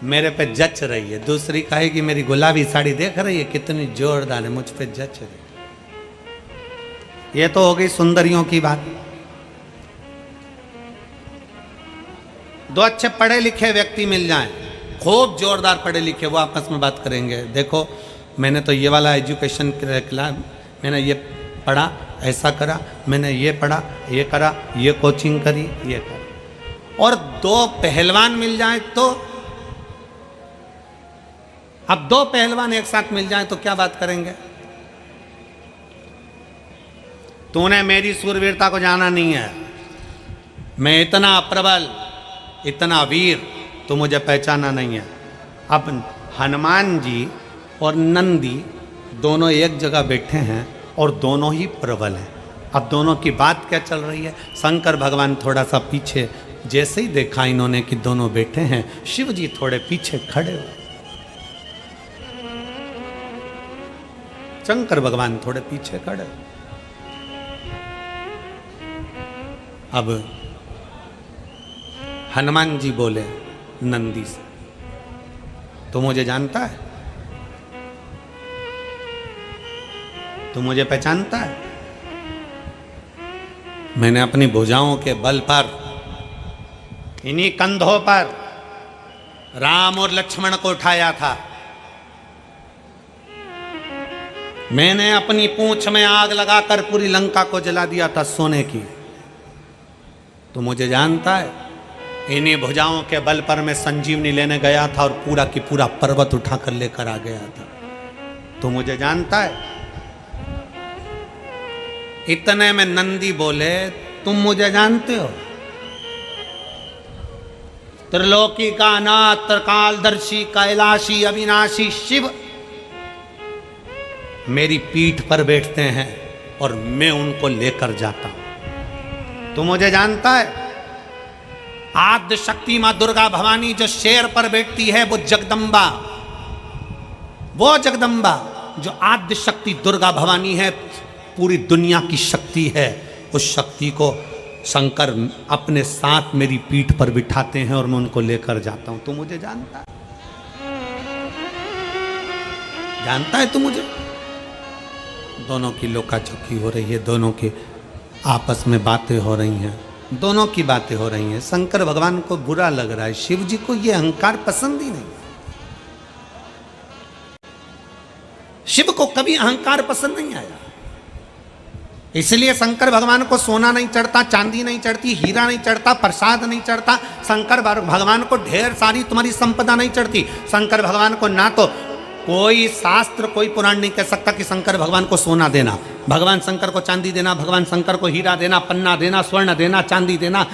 मेरे पे जच रही है। दूसरी कहेगी मेरी गुलाबी साड़ी देख रही है कितनी जोरदार है, मुझ पे जच रही है। ये तो हो गई सुंदरियों की बात। दो अच्छे पढ़े लिखे व्यक्ति मिल जाएं, खूब जोरदार पढ़े लिखे, वो आपस में बात करेंगे, देखो मैंने तो ये वाला एजुकेशन किया, मैंने ये पढ़ा, ऐसा करा, मैंने ये पढ़ा, ये करा, ये कोचिंग करी, ये करा। और दो पहलवान मिल जाएं तो, अब दो पहलवान एक साथ मिल जाएं तो क्या बात करेंगे? तूने मेरी सूरवीरता को जाना नहीं है, मैं इतना प्रबल, इतना वीर, तो मुझे पहचाना नहीं है। अब हनुमान जी और नंदी दोनों एक जगह बैठे हैं और दोनों ही प्रबल हैं। अब दोनों की बात क्या चल रही है? शंकर भगवान थोड़ा सा पीछे, जैसे ही देखा इन्होंने कि दोनों बैठे हैं, शिव जी थोड़े पीछे खड़े हुए। शंकर भगवान थोड़े पीछे खड़े। अब हनुमान जी बोले नंदी से, तू मुझे जानता है? तू मुझे पहचानता है? मैंने अपनी भुजाओं के बल पर, इन्हीं कंधों पर राम और लक्ष्मण को उठाया था। मैंने अपनी पूंछ में आग लगाकर पूरी लंका को जला दिया था सोने की। तू मुझे जानता है? इन्हीं भुजाओं के बल पर मैं संजीवनी लेने गया था और पूरा की पूरा पर्वत उठाकर लेकर आ गया था। तू मुझे जानता है? इतने में नंदी बोले, तुम मुझे जानते हो? त्रिलोकी का नाथ, त्रिकालदर्शी, कैलाशी, अविनाशी शिव मेरी पीठ पर बैठते हैं और मैं उनको लेकर जाता हूं। तू मुझे जानता है? आद्य शक्ति मां दुर्गा भवानी जो शेर पर बैठती है, वो जगदम्बा, वो जगदम्बा जो आद्य शक्ति दुर्गा भवानी है, पूरी दुनिया की शक्ति है, उस शक्ति को शंकर अपने साथ मेरी पीठ पर बिठाते हैं और मैं उनको लेकर जाता हूं। तू मुझे जानता है? जानता है तू मुझे? दोनों की लोकाचोकी हो रही है, दोनों की आपस में बातें हो रही हैं, दोनों की बातें हो रही हैं। शंकर भगवान को बुरा लग रहा है, शिव जी को यह अहंकार पसंद ही नहीं। शिव को कभी अहंकार पसंद नहीं आया, इसलिए शंकर भगवान को सोना नहीं चढ़ता, चांदी नहीं चढ़ती, हीरा नहीं चढ़ता, प्रसाद नहीं चढ़ता। शंकर भगवान को ढेर सारी तुम्हारी संपदा नहीं चढ़ती। शंकर भगवान को ना तो कोई शास्त्र, कोई पुराण नहीं कह सकता कि शंकर भगवान को सोना देना, भगवान शंकर को चांदी देना, भगवान शंकर को हीरा देना, पन्ना देना, स्वर्ण देना, चांदी देना,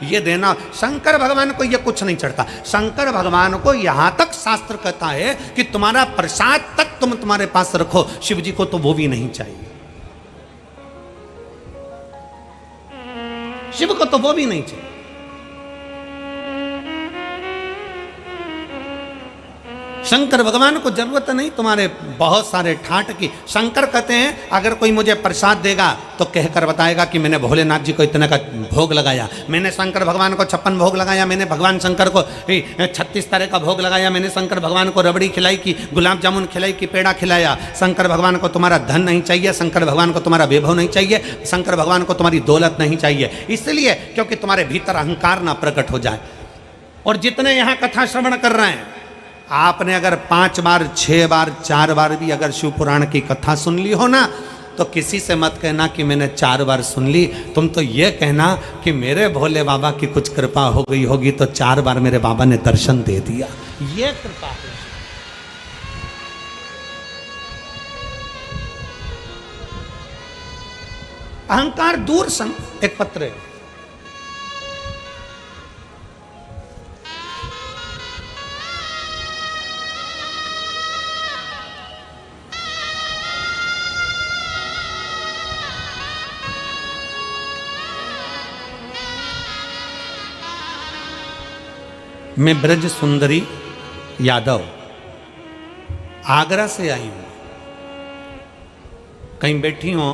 ये देना। शंकर भगवान को ये कुछ नहीं चढ़ता। शंकर भगवान को यहां तक शास्त्र कहता है कि तुम्हारा प्रसाद तक तुम तुम्हारे पास रखो। शिव जी को तो वो भी नहीं चाहिए, शिव को तो वो भी नहीं चाहिए। शंकर भगवान को जरूरत नहीं तुम्हारे बहुत सारे ठाट की। शंकर कहते हैं अगर कोई मुझे प्रसाद देगा तो कहकर बताएगा कि मैंने भोलेनाथ जी को इतने का भोग लगाया, मैंने शंकर भगवान को 56 भोग लगाया, मैंने भगवान शंकर को 36 तरह का भोग लगाया, मैंने शंकर भगवान को रबड़ी खिलाई, की गुलाब जामुन खिलाई, की पेड़ा खिलाया। शंकर भगवान को तुम्हारा धन नहीं चाहिए, शंकर भगवान को तुम्हारा वैभव नहीं चाहिए, शंकर भगवान को तुम्हारी दौलत नहीं चाहिए, इसलिए क्योंकि तुम्हारे भीतर अहंकार ना प्रकट हो जाए। और जितने यहाँ कथा श्रवण कर रहे हैं, आपने अगर 5 बार, 6 बार, 4 बार भी अगर शिव पुराण की कथा सुन ली हो ना, तो किसी से मत कहना कि मैंने 4 बार सुन ली। तुम तो ये कहना कि मेरे भोले बाबा की कुछ कृपा हो गई होगी तो 4 बार मेरे बाबा ने दर्शन दे दिया, ये कृपा है। अहंकार दूर संग। एक पत्र है, मैं ब्रज सुंदरी यादव आगरा से आई हूँ। कहीं बैठी हो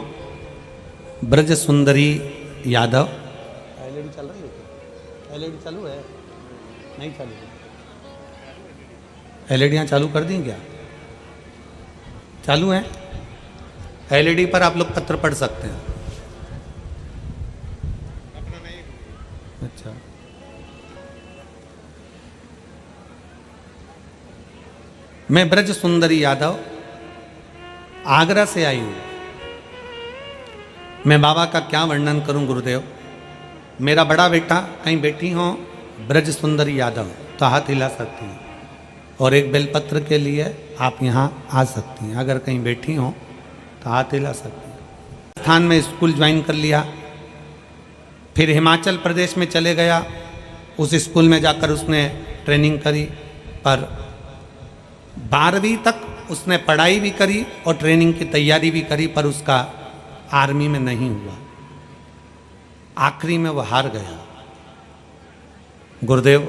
ब्रज सुंदरी यादव। एलईडी चल रही है क्या? एलईडी चालू है? नहीं चालू है। एलईडियाँ चालू कर दी क्या? चालू है। एलईडी पर आप लोग पत्र पढ़ सकते हैं। अच्छा, मैं ब्रज सुंदरी यादव आगरा से आई हूँ। मैं बाबा का क्या वर्णन करूं गुरुदेव। मेरा बड़ा बेटा कहीं बैठी हो ब्रज सुंदरी यादव तो हाथ हिला सकती हैं, और एक बेलपत्र के लिए आप यहाँ आ सकती हैं। अगर कहीं बैठी हो तो हाथ हिला सकती हैं। स्थान में स्कूल ज्वाइन कर लिया, फिर हिमाचल प्रदेश में चले गया। उस स्कूल में जाकर उसने ट्रेनिंग करी, पर 12वीं तक उसने पढ़ाई भी करी और ट्रेनिंग की तैयारी भी करी, पर उसका आर्मी में नहीं हुआ। आखिरी में वो हार गया। गुरुदेव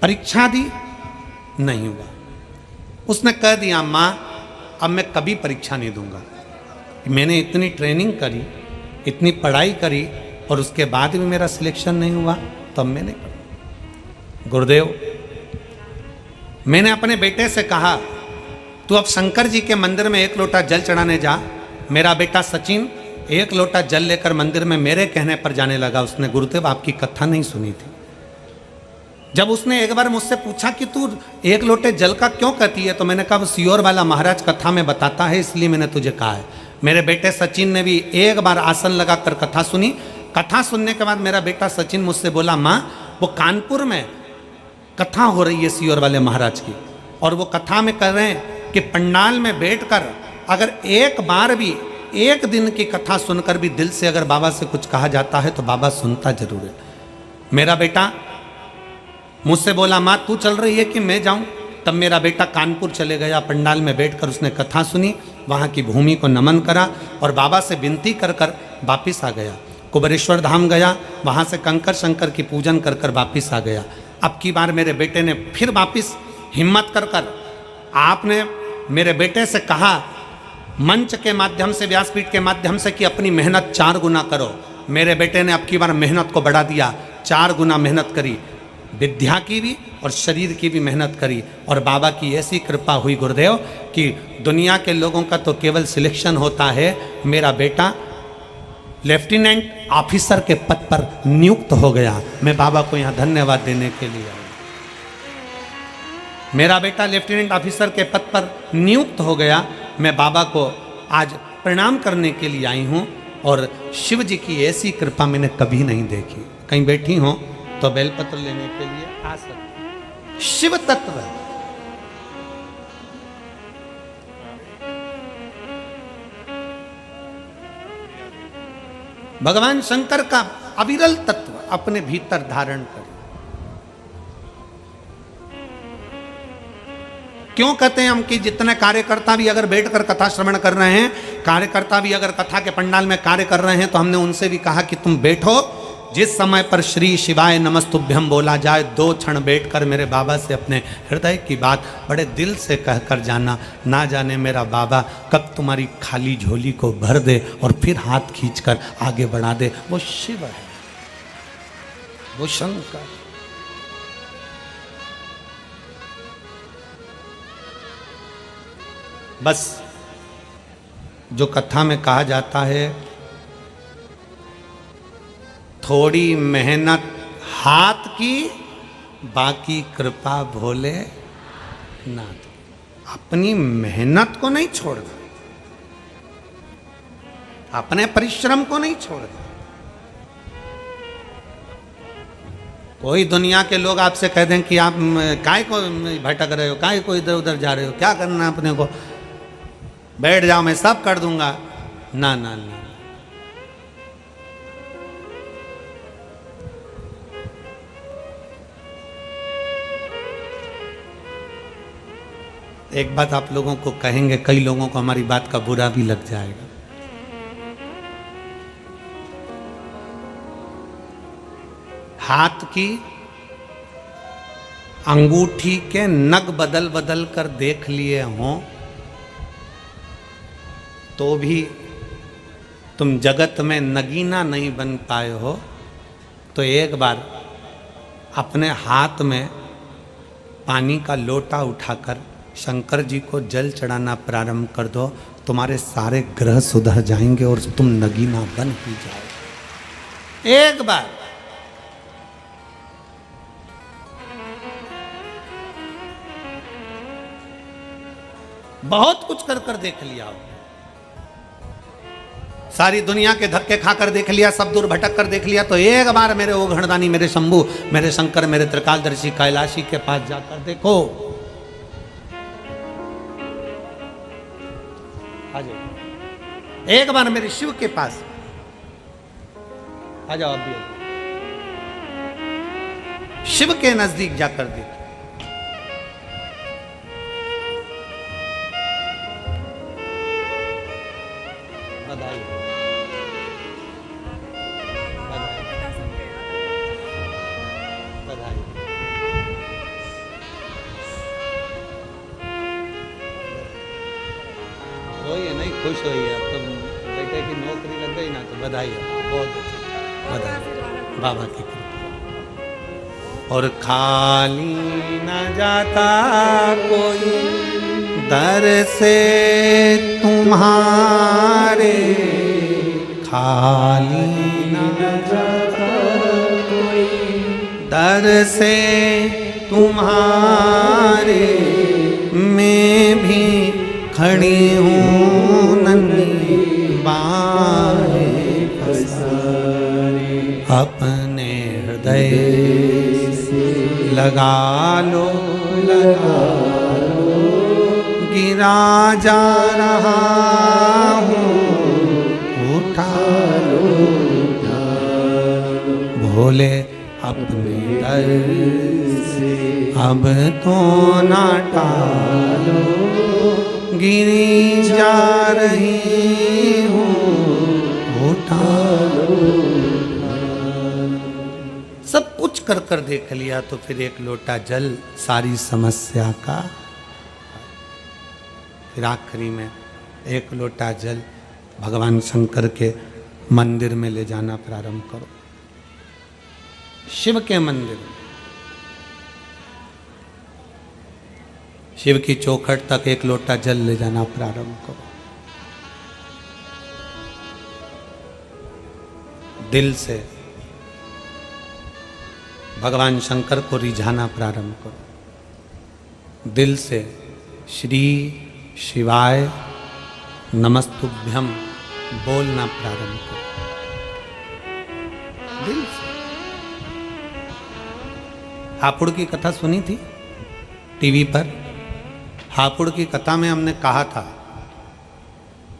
परीक्षा दी, नहीं हुआ। उसने कह दिया माँ अब मैं कभी परीक्षा नहीं दूंगा। मैंने इतनी ट्रेनिंग करी, इतनी पढ़ाई करी, और उसके बाद भी मेरा सिलेक्शन नहीं हुआ, तब मैंने कहा। गुरुदेव मैंने अपने बेटे से कहा तू अब शंकर जी के मंदिर में 1 लोटा जल चढ़ाने जा। मेरा बेटा सचिन 1 लोटा जल लेकर मंदिर में मेरे कहने पर जाने लगा। उसने गुरुदेव आपकी कथा नहीं सुनी थी। जब उसने एक बार मुझसे पूछा कि तू 1 लोटे जल का क्यों कहती है, तो मैंने कहा वो सियोर वाला महाराज कथा में बताता है, इसलिए मैंने तुझे कहा है। मेरे बेटे सचिन ने भी एक बार आसन लगाकर कथा सुनी। कथा सुनने के बाद मेरा बेटा सचिन मुझसे बोला माँ वो कानपुर में कथा हो रही है सियोर वाले महाराज की, और वो कथा में कह रहे हैं कि पंडाल में बैठकर अगर एक बार भी 1 दिन की कथा सुनकर भी दिल से अगर बाबा से कुछ कहा जाता है तो बाबा सुनता जरूर है। मेरा बेटा मुझसे बोला माँ तू चल रही है कि मैं जाऊं। तब मेरा बेटा कानपुर चले गया। पंडाल में बैठकर उसने कथा सुनी, वहाँ की भूमि को नमन करा और बाबा से विनती कर कर वापिस आ गया। कुबेरेश्वर धाम गया, वहाँ से कंकर शंकर की पूजन कर कर वापिस आ गया। अब की बार मेरे बेटे ने फिर वापिस हिम्मत कर कर आपने मेरे बेटे से कहा मंच के माध्यम से, व्यासपीठ के माध्यम से, कि अपनी मेहनत 4 गुना करो। मेरे बेटे ने अब की बार मेहनत को बढ़ा दिया, 4 गुना मेहनत करी, विद्या की भी और शरीर की भी मेहनत करी। और बाबा की ऐसी कृपा हुई गुरुदेव कि दुनिया के लोगों का तो केवल सिलेक्शन होता है, मेरा बेटा लेफ्टिनेंट ऑफिसर के पद पर नियुक्त हो गया। मैं बाबा को यहाँ धन्यवाद देने के लिए आया। मेरा बेटा लेफ्टिनेंट ऑफिसर के पद पर नियुक्त हो गया। मैं बाबा को आज प्रणाम करने के लिए आई हूँ, और शिव जी की ऐसी कृपा मैंने कभी नहीं देखी। कहीं बैठी हो तो बेलपत्र लेने के लिए आ सकते। शिव तत्व भगवान शंकर का अविरल तत्व अपने भीतर धारण करें। क्यों कहते हैं हम कि जितने कार्यकर्ता भी अगर बैठकर कथा श्रवण कर रहे हैं, कार्यकर्ता भी अगर कथा के पंडाल में कार्य कर रहे हैं, तो हमने उनसे भी कहा कि तुम बैठो। जिस समय पर श्री शिवाय नमस्तुभ्यम बोला जाए, 2 क्षण बैठकर मेरे बाबा से अपने हृदय की बात बड़े दिल से कहकर जाना। ना जाने मेरा बाबा कब तुम्हारी खाली झोली को भर दे और फिर हाथ खींचकर आगे बढ़ा दे। वो शिव है, वो शंकर। बस जो कथा में कहा जाता है, थोड़ी मेहनत हाथ की, बाकी कृपा भोले नाथ। अपनी मेहनत को नहीं छोड़ना, अपने परिश्रम को नहीं छोड़ना। कोई दुनिया के लोग आपसे कह दें कि आप काय को भटक रहे हो, काय को इधर उधर जा रहे हो, क्या करना अपने को, बैठ जाओ मैं सब कर दूंगा। ना ना ना, एक बात आप लोगों को कहेंगे, कई लोगों को हमारी बात का बुरा भी लग जाएगा। हाथ की अंगूठी के नग बदल बदल कर देख लिए हों तो भी तुम जगत में नगीना नहीं बन पाए हो, तो एक बार अपने हाथ में पानी का लोटा उठाकर शंकर जी को जल चढ़ाना प्रारंभ कर दो, तुम्हारे सारे ग्रह सुधर जाएंगे और तुम नगीना बन ही जाओ। एक बार बहुत कुछ कर कर देख लिया, सारी दुनिया के धक्के खाकर देख लिया, सब दूर भटक कर देख लिया, तो एक बार मेरे ओघड़दानी, मेरे शंभू, मेरे शंकर, मेरे त्रिकालदर्शी कैलाशी के पास जाकर देखो। आ जाओ, एक बार मेरे शिव के पास आ जाओ। अब शिव के नजदीक जाकर देखो। बधाई बधाई। रोइए नहीं, खुश होइए। अब तो बेटे की नौकरी लग गई ना, तो बधाई है, बहुत बधाई बाबा की कृपा। और खाली न जाता कोई दर से तुम्हारे, खाली न जाता कोई दर से तुम्हारे, मैं भी खड़ी हूँ नन्ही बाहें पसारे, अपने हृदय से लगा लो, लगा लो, गिरा जा रहा हूँ, उठा लो, उठा लो, भोले अपने दर से अब तो ना टालो, गिरी जा रही हूँ, उठा लो। सब कुछ कर कर देख लिया, तो फिर एक लोटा जल सारी समस्या का। फिर आखिरी में एक लोटा जल भगवान शंकर के मंदिर में ले जाना प्रारंभ करो, शिव के मंदिर में। शिव की चौखट तक एक लोटा जल ले जाना प्रारंभ करो, दिल से भगवान शंकर को रिझाना प्रारंभ करो, दिल से श्री शिवाय नमस्तुभ्यम बोलना प्रारंभ करो, दिल से। हापुड़ की कथा सुनी थी टीवी पर। हापुड़ की कथा में हमने कहा था,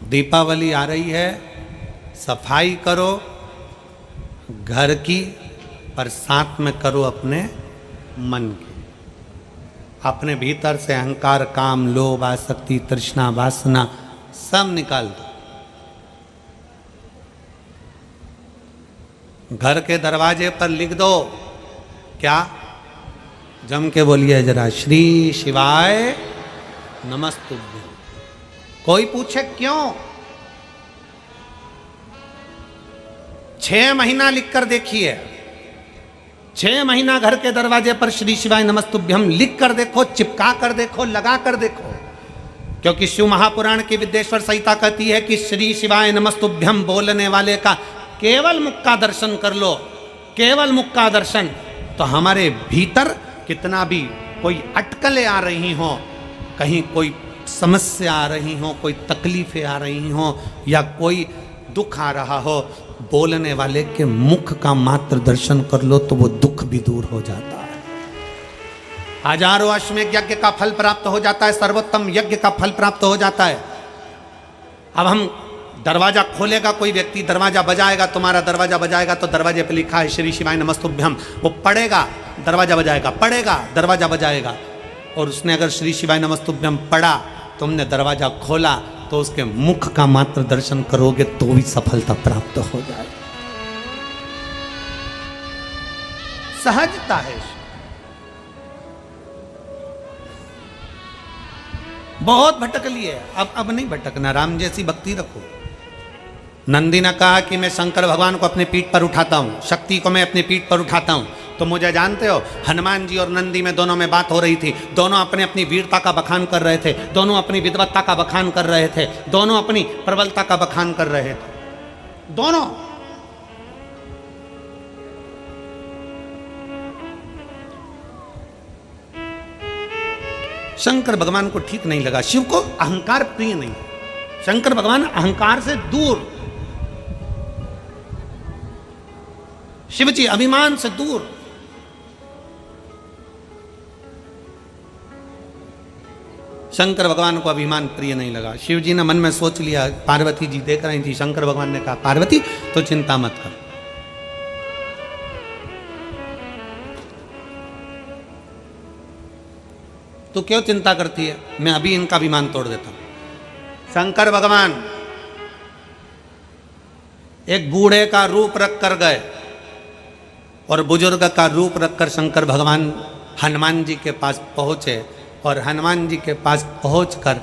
दीपावली आ रही है, सफाई करो घर की, पर साथ में करो अपने मन की। अपने भीतर से अहंकार, काम, लोभ, आसक्ति, तृष्णा, वासना सब निकाल दो। घर के दरवाजे पर लिख दो, क्या? जम के बोलिए जरा, श्री शिवाय नमस्तुभ्यम। कोई पूछे क्यों? 6 महीना लिख कर देखिए, 6 महीना घर के दरवाजे पर श्री शिवाय नमस्तुभ्यम लिख कर देखो, चिपका कर देखो, लगा कर देखो। क्योंकि शिव महापुराण की विद्येश्वर संहिता कहती है कि श्री शिवाय नमस्तुभ्यम बोलने वाले का केवल मुख का दर्शन कर लो, केवल मुख का दर्शन, तो हमारे भीतर कितना भी कोई अटकलें आ रही हों, कहीं कोई समस्या आ रही हो, कोई तकलीफें आ रही हो, या कोई दुख आ रहा हो, बोलने वाले के मुख का मात्र दर्शन कर लो तो वो दुख भी दूर हो जाता है। हजारों अश्वमेध यज्ञ का फल प्राप्त हो जाता है, सर्वोत्तम यज्ञ का फल प्राप्त हो जाता है। अब हम दरवाजा खोलेगा कोई व्यक्ति, दरवाजा बजाएगा, तुम्हारा दरवाजा बजाएगा, तो दरवाजे पे लिखा है श्री शिवाय नमस्तुभ्यम, वो पढ़ेगा, दरवाजा बजाएगा, पढ़ेगा, दरवाजा बजाएगा, और उसने अगर श्री शिवाय नमस्तुभ्यम पढ़ा, तुमने दरवाजा खोला, तो उसके मुख का मात्र दर्शन करोगे तो भी सफलता प्राप्त हो जाए। सहजता है। बहुत भटक लिए, अब नहीं भटकना, राम जैसी भक्ति रखो। नंदी ने कहा कि मैं शंकर भगवान को अपने पीठ पर उठाता हूँ, शक्ति को मैं अपने पीठ पर उठाता हूँ। तो मुझे जानते हो, हनुमान जी और नंदी में दोनों में बात हो रही थी, दोनों अपने अपनी वीरता का बखान कर रहे थे, दोनों अपनी विद्वत्ता का बखान कर रहे थे, दोनों अपनी प्रबलता का बखान कर रहे थे, दोनों। शंकर भगवान को ठीक नहीं लगा, शिव को अहंकार प्रिय नहीं, शंकर भगवान अहंकार से दूर, शिव जी अभिमान से दूर। शंकर भगवान को अभिमान प्रिय नहीं लगा। शिव जी ने मन में सोच लिया, पार्वती जी देख रही थी, शंकर भगवान ने कहा पार्वती तो चिंता मत कर, तू क्यों चिंता करती है, मैं अभी इनका अभिमान तोड़ देता हूं। शंकर भगवान एक बूढ़े का रूप रख कर गए और बुजुर्ग का रूप रखकर शंकर भगवान हनुमान जी के पास पहुंचे और हनुमान जी के पास पहुंचकर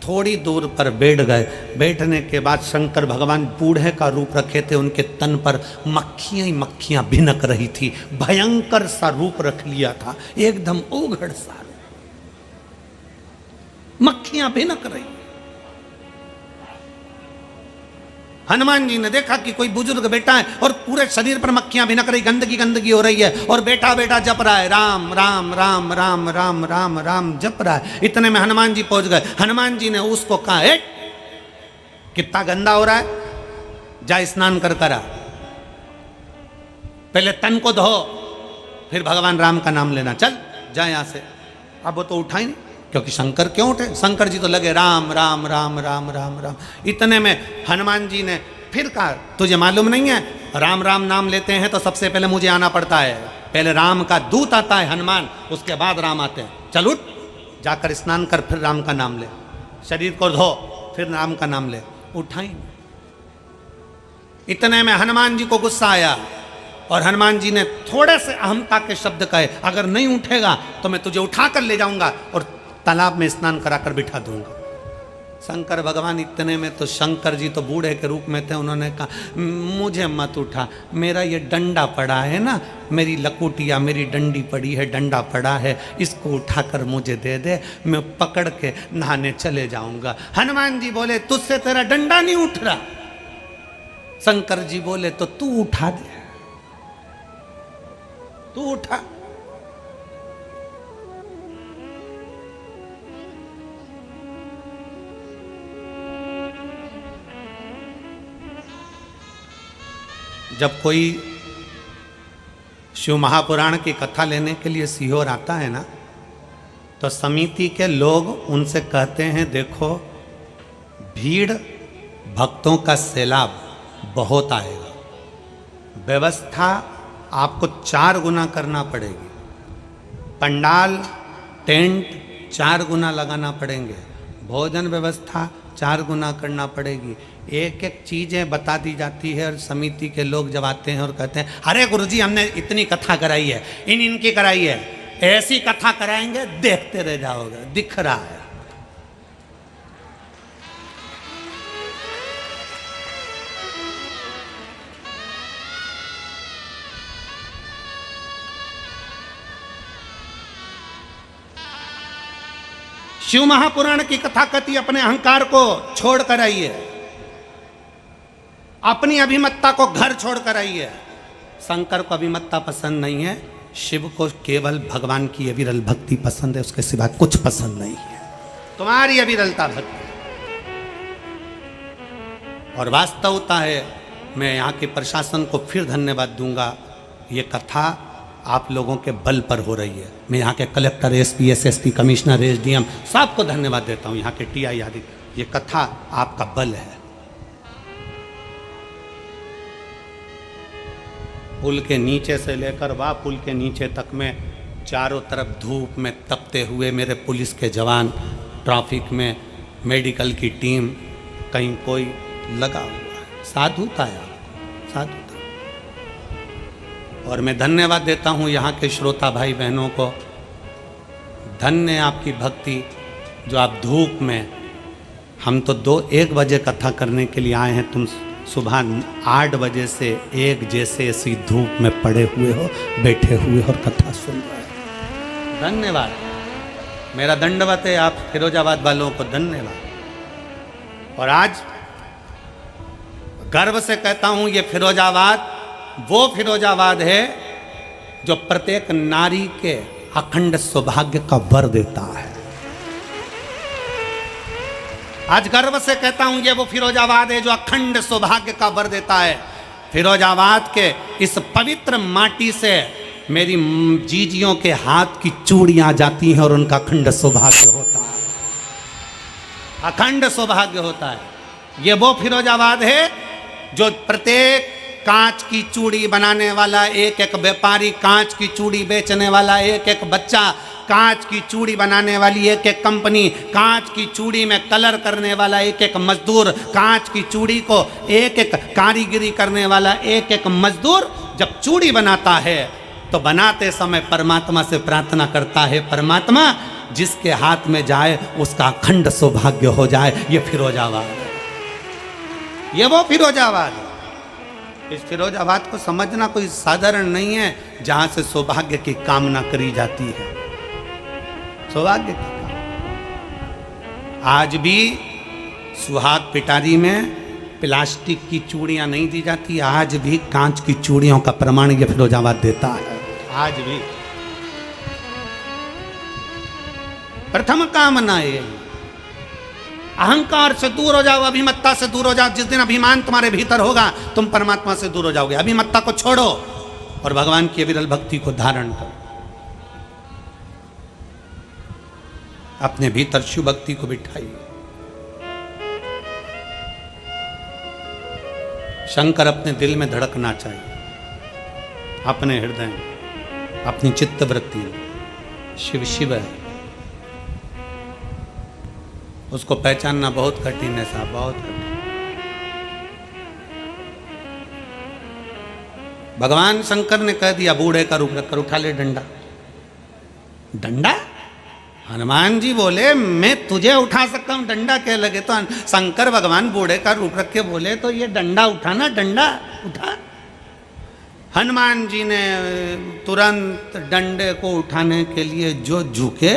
थोड़ी दूर पर बैठ गए। बैठने के बाद शंकर भगवान बूढ़े का रूप रखे थे, उनके तन पर मक्खियां ही मक्खियां भिनक रही थी, भयंकर सा रूप रख लिया था, एकदम उघड़ सा, मक्खियां भिनक रही। हनुमान जी ने देखा कि कोई बुजुर्ग बैठा है और पूरे शरीर पर मक्खियां भिनक रही, गंदगी गंदगी हो रही है, और बैठा बैठा जप रहा है राम राम राम राम राम राम राम जप रहा है। इतने में हनुमान जी पहुंच गए। हनुमान जी ने उसको कहा, कितना गंदा हो रहा है, जा स्नान कर करा, पहले तन को धो, फिर भगवान राम का नाम लेना, चल जा यहां से। अब वो तो उठा ही नहीं, क्योंकि शंकर क्यों उठे, शंकर जी तो लगे राम राम राम राम राम राम। इतने में हनुमान जी ने फिर कहा, तुझे मालूम नहीं है, राम राम नाम लेते हैं तो सबसे पहले मुझे आना पड़ता है, पहले राम का दूत आता है हनुमान, उसके बाद राम आते हैं, चल उठ, जाकर स्नान कर, फिर राम का नाम ले, शरीर को धो, फिर राम का नाम ले। उठाई। इतने में हनुमान जी को गुस्सा आया और हनुमान जी ने थोड़े से अहमता के शब्द कहे, अगर नहीं उठेगा तो मैं तुझे उठाकर ले जाऊंगा और तालाब में स्नान कराकर बिठा दूंगा। शंकर भगवान इतने में तो, शंकर जी तो बूढ़े के रूप में थे, उन्होंने कहा मुझे मत उठा, मेरा ये डंडा पड़ा है ना, मेरी लकुटिया, मेरी डंडी पड़ी है, डंडा पड़ा है, इसको उठाकर मुझे दे दे, मैं पकड़ के नहाने चले जाऊंगा। हनुमान जी बोले तुझसे तेरा डंडा नहीं उठ रहा। शंकर जी बोले तो तू उठा दे, तू उठा। जब कोई शिव महापुराण की कथा लेने के लिए सीहोर आता है ना, तो समिति के लोग उनसे कहते हैं, देखो भीड़ भक्तों का सैलाब बहुत आएगा, व्यवस्था आपको 4 गुना करना पड़ेगी, पंडाल टेंट 4 गुना लगाना पड़ेंगे, भोजन व्यवस्था 4 गुना करना पड़ेगी। एक एक चीज़ें बता दी जाती है और समिति के लोग जब आते हैं और कहते हैं, अरे गुरुजी हमने इतनी कथा कराई है, इनकी कराई है, ऐसी कथा कराएंगे देखते रह जाओगे, दिख रहा है। शिव महापुराण की कथा कथी अपने अहंकार को छोड़ कर आई है, अपनी अभिमत्ता को घर छोड़ कर आई है। शंकर को अभिमत्ता पसंद नहीं है, शिव को केवल भगवान की अविरल भक्ति पसंद है, उसके सिवा कुछ पसंद नहीं है, तुम्हारी अविरलता भक्ति। और वास्तवता है, मैं यहाँ के प्रशासन को फिर धन्यवाद दूंगा, ये कथा आप लोगों के बल पर हो रही है। मैं यहाँ के collector, SP, SSP, commissioner, SDM सबको धन्यवाद देता हूँ, यहाँ के टीआई आदि, ये कथा आपका बल है। पुल के नीचे से लेकर वह पुल के नीचे तक में चारों तरफ धूप में तपते हुए मेरे पुलिस के जवान, ट्रैफिक में मेडिकल की टीम, कहीं कोई लगा हुआ है, साधुता है, साधुता। और मैं धन्यवाद देता हूँ यहाँ के श्रोता भाई बहनों को, धन्य आपकी भक्ति, जो आप धूप में, हम तो 1 बजे कथा करने के लिए आए हैं, तुम सुबह 8 बजे से 1 जैसे ऐसी धूप में पड़े हुए हो, बैठे हुए हो और कथा सुन रहे हो। धन्यवाद, मेरा दंडवत है आप फिरोजाबाद वालों को, धन्यवाद। और आज गर्व से कहता हूं ये फिरोजाबाद वो फिरोजाबाद है जो प्रत्येक नारी के अखंड सौभाग्य का वर देता है। आज गर्व से कहता हूं ये वो फिरोजाबाद है जो अखंड सौभाग्य का वर देता है। फिरोजाबाद के इस पवित्र माटी से मेरी जीजियों के हाथ की चूड़ियां जाती हैं और उनका अखंड सौभाग्य होता है, अखंड सौभाग्य होता है। ये वो फिरोजाबाद है जो प्रत्येक कांच की चूड़ी बनाने वाला एक एक व्यापारी, कांच की चूड़ी बेचने वाला एक एक बच्चा, कांच की चूड़ी बनाने वाली एक एक कंपनी, कांच की चूड़ी में कलर करने वाला एक एक मजदूर, कांच की चूड़ी को एक एक कारीगरी करने वाला एक एक मजदूर जब चूड़ी बनाता है तो बनाते समय परमात्मा से प्रार्थना करता है, परमात्मा जिसके हाथ में जाए उसका अखंड सौभाग्य हो जाए। ये फिरोजाबाद है, ये वो फिरोजाबाद है। इस फिरोजाबाद को समझना कोई साधारण नहीं है, जहां से सौभाग्य की कामना करी जाती है, सौभाग्य की कामना। आज भी सुहाग पिटारी में प्लास्टिक की चूड़ियां नहीं दी जाती, आज भी कांच की चूड़ियों का प्रमाण यह फिरोजाबाद देता है। आज भी प्रथम कामना है अहंकार से दूर हो जाओ, अभिमत्ता से दूर हो जाओ। जिस दिन अभिमान तुम्हारे भीतर होगा तुम परमात्मा से दूर हो जाओगे। अभिमत्ता को छोड़ो और भगवान की विरल भक्ति को धारण करो, अपने भीतर शिव भक्ति को बिठाइए। शंकर अपने दिल में धड़कना चाहिए, अपने हृदय में, अपनी चित्त वृत्ति में। शिव शिव है, उसको पहचानना बहुत कठिन है साहब, बहुत कठिन। भगवान शंकर ने कह दिया बूढ़े का रूप रखकर उठा ले डंडा। डंडा? हनुमान जी बोले मैं तुझे उठा सकता हूं, डंडा क्या लगे? तो शंकर भगवान बूढ़े का रूप रख के बोले तो ये डंडा उठाना, डंडा उठा। हनुमान जी ने तुरंत डंडे को उठाने के लिए जो झुके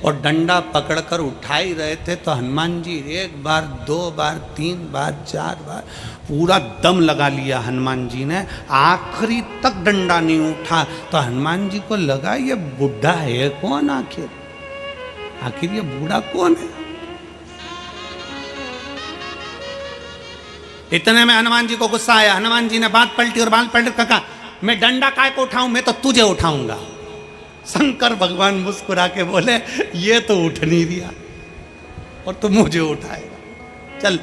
और डंडा पकड़कर उठा ही रहे थे तो हनुमान जी 1 बार 2 बार 3 बार 4 बार पूरा दम लगा लिया हनुमान जी ने, आखिरी तक डंडा नहीं उठा। तो हनुमान जी को लगा ये बुढ़ा है कौन, आखिर ये बूढ़ा कौन है? इतने में हनुमान जी को गुस्सा आया। हनुमान जी ने बात पलटी और बात पलट कर कहा मैं डंडा काय को उठाऊं, मैं तो तुझे उठाऊंगा। शंकर भगवान मुस्कुरा के बोले ये तो उठ नहीं दिया और तू मुझे उठाएगा, चल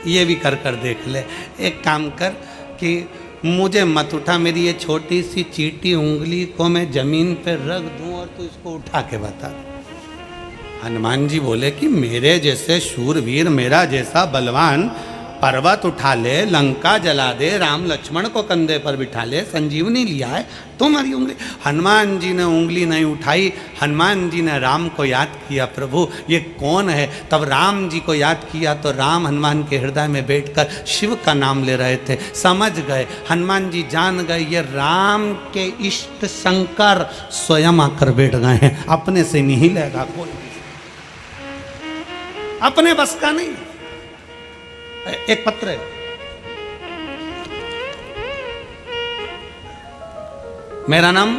ये भी कर कर देख ले। एक काम कर कि मुझे मत उठा, मेरी ये छोटी सी चीटी उंगली को मैं जमीन पे रख दूं और तू इसको उठा के बता। हनुमान जी बोले कि मेरे जैसे शूरवीर, मेरा जैसा बलवान पर्वत उठा ले, लंका जला दे, राम लक्ष्मण को कंधे पर बिठा ले, संजीवनी लिया है, तुम्हारी उंगली। हनुमान जी ने उंगली नहीं उठाई, हनुमान जी ने राम को याद किया, प्रभु ये कौन है? तब राम जी को याद किया तो राम हनुमान के हृदय में बैठकर शिव का नाम ले रहे थे। समझ गए, हनुमान जी जान गए ये राम के इष्ट शंकर स्वयं आकर बैठ गए हैं, अपने से नहीं लेगा कोई, अपने बस का नहीं। एक पत्र है, मेरा नाम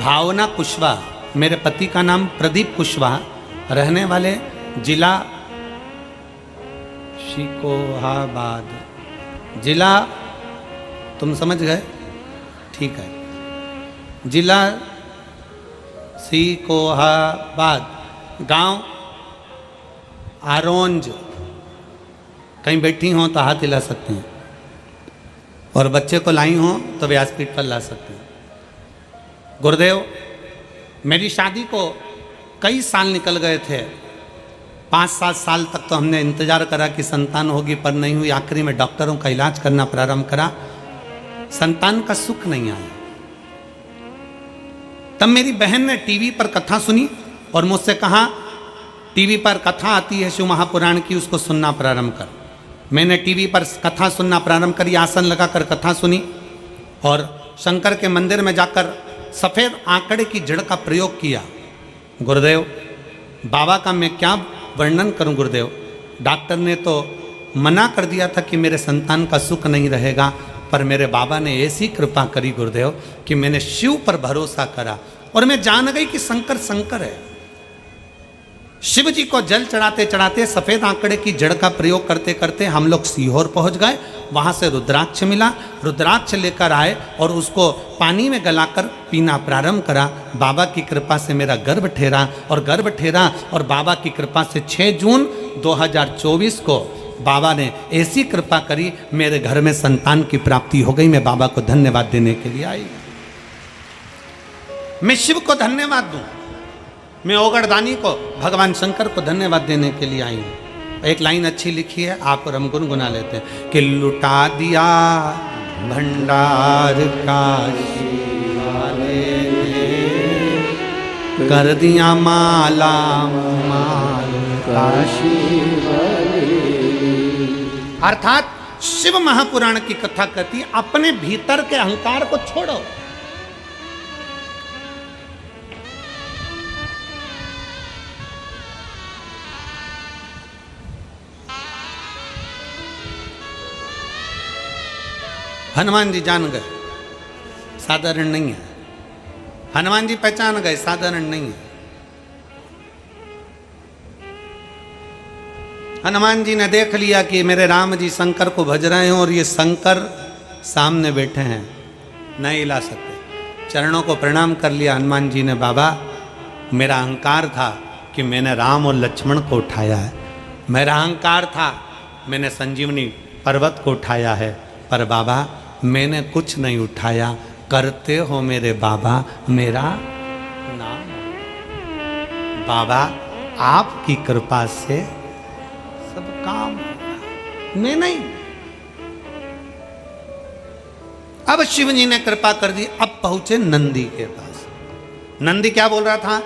भावना कुशवाहा, मेरे पति का नाम प्रदीप कुशवाहा, रहने वाले जिला शिकोहाबाद, जिला तुम समझ गए, ठीक है, जिला शिकोहाबाद, गांव आरोंज। कहीं बैठी हो तो हाथ हिला सकते हैं और बच्चे को लाई हो तो व्यासपीठ पर ला सकते हैं। गुरुदेव मेरी शादी को कई साल निकल गए थे, 5-7 साल तक तो हमने इंतजार करा कि संतान होगी पर नहीं हुई। आखिरी में डॉक्टरों का इलाज करना प्रारंभ करा, संतान का सुख नहीं आया। तब मेरी बहन ने टीवी पर कथा सुनी और मुझसे कहा टीवी पर कथा आती है शिव महापुराण की, उसको सुनना प्रारंभ कर। मैंने टीवी पर कथा सुनना प्रारंभ करी, आसन लगाकर कथा सुनी और शंकर के मंदिर में जाकर सफ़ेद आंकड़े की जड़ का प्रयोग किया। गुरुदेव, बाबा का मैं क्या वर्णन करूं गुरुदेव। डॉक्टर ने तो मना कर दिया था कि मेरे संतान का सुख नहीं रहेगा, पर मेरे बाबा ने ऐसी कृपा करी गुरुदेव कि मैंने शिव पर भरोसा करा और मैं जान गई कि शंकर शंकर है। शिव जी को जल चढ़ाते चढ़ाते सफ़ेद आंकड़े की जड़ का प्रयोग करते करते हम लोग सीहोर पहुंच गए। वहां से रुद्राक्ष मिला, रुद्राक्ष लेकर आए और उसको पानी में गलाकर पीना प्रारंभ करा। बाबा की कृपा से मेरा गर्भ ठहरा और बाबा की कृपा से 6 जून 2024 को बाबा ने ऐसी कृपा करी, मेरे घर में संतान की प्राप्ति हो गई। मैं बाबा को धन्यवाद देने के लिए आई। मैं शिव को धन्यवाद दूं, मैं ओगड़दानी को, भगवान शंकर को धन्यवाद देने के लिए आई हूं। एक लाइन अच्छी लिखी है, आप और हम गुनगुना लेते हैं कि लुटा दिया भंडार काशी वाले ने, कर दिया माला माल काशी वाले। अर्थात शिव महापुराण की कथा कहती है अपने भीतर के अहंकार को छोड़ो। हनुमान जी जान गए, साधारण नहीं है। हनुमान जी पहचान गए, साधारण नहीं है। हनुमान जी ने देख लिया कि मेरे राम जी शंकर को भज रहे हैं और ये शंकर सामने बैठे हैं, नहीं हिला सकते। चरणों को प्रणाम कर लिया हनुमान जी ने। बाबा, मेरा अहंकार था कि मैंने राम और लक्ष्मण को उठाया है, मेरा अहंकार था मैंने संजीवनी पर्वत को उठाया है, पर बाबा मैंने कुछ नहीं उठाया, करते हो मेरे बाबा मेरा नाम। बाबा आपकी कृपा से सब काम, मैं नहीं। अब शिव जी ने कृपा कर दी, अब पहुंचे नंदी के पास। नंदी क्या बोल रहा था?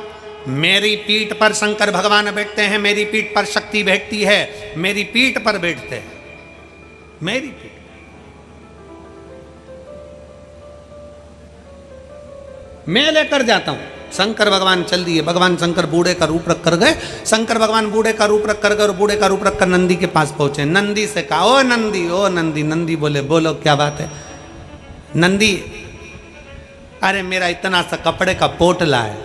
मेरी पीठ पर शंकर भगवान बैठते हैं, मेरी पीठ पर शक्ति बैठती है, मेरी पीठ पर बैठते हैं, मेरी पीठ। मैं लेकर जाता हूं। शंकर भगवान चल दिए। भगवान शंकर बूढ़े का रूप रख कर गए। शंकर भगवान बूढ़े का रूप रख कर गए और बूढ़े का रूप रख कर नंदी के पास पहुंचे। नंदी से कहा, ओ नंदी, ओ नंदी। नंदी बोले, बोलो क्या बात है? नंदी, अरे मेरा इतना सा कपड़े का पोटला है,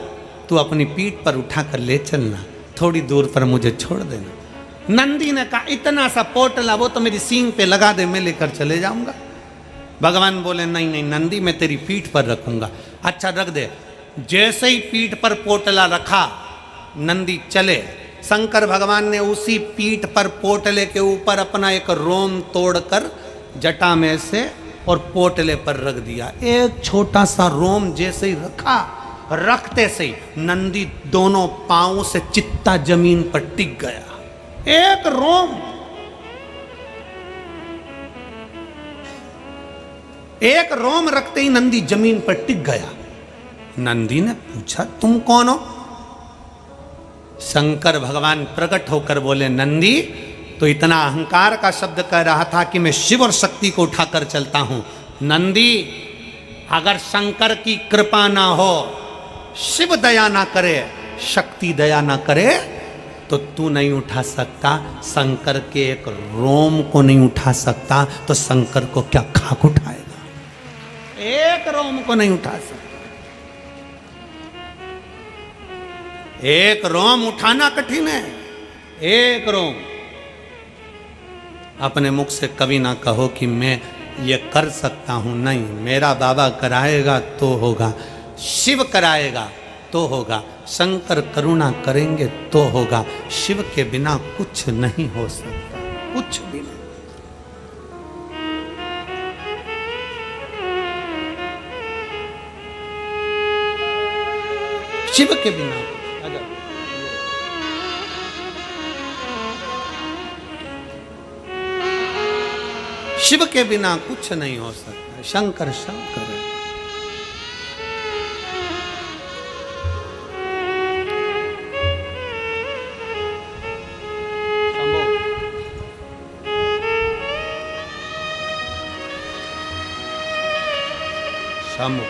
तू अपनी पीठ पर उठा कर ले चलना, थोड़ी दूर पर मुझे छोड़ देना। नंदी ने कहा, इतना सा पोटला, वो तो मेरी सींग पे लगा दे, मैं लेकर चले जाऊंगा। भगवान बोले, नहीं नहीं नंदी, मैं तेरी पीठ पर रखूंगा। अच्छा रख दे। जैसे ही पीठ पर पोटला रखा, नंदी चले। शंकर भगवान ने उसी पीठ पर पोटले के ऊपर अपना एक रोम तोड़कर जटा में से और पोटले पर रख दिया। एक छोटा सा रोम जैसे ही रखा, रखते से ही नंदी दोनों पांवों से चित्ता जमीन पर टिक गया। एक रोम, एक रोम रखते ही नंदी जमीन पर टिक गया। नंदी ने पूछा, तुम कौन हो? शंकर भगवान प्रकट होकर बोले, नंदी तो इतना अहंकार का शब्द कह रहा था कि मैं शिव और शक्ति को उठाकर चलता हूं। नंदी, अगर शंकर की कृपा ना हो, शिव दया ना करे, शक्ति दया ना करे, तो तू नहीं उठा सकता। शंकर के एक रोम को नहीं उठा सकता, तो शंकर को क्या खाक उठाएगा? एक रोम को नहीं उठा सकता। एक रोम उठाना कठिन है, एक रोम। अपने मुख से कभी ना कहो कि मैं ये कर सकता हूं, नहीं। मेरा बाबा कराएगा तो होगा, शिव कराएगा तो होगा, शंकर करुणा करेंगे तो होगा। शिव के बिना कुछ नहीं हो सकता, कुछ भी नहीं। शिव के बिना शिव के बिना कुछ नहीं हो सकता। शंकर शंकर है। कम हो।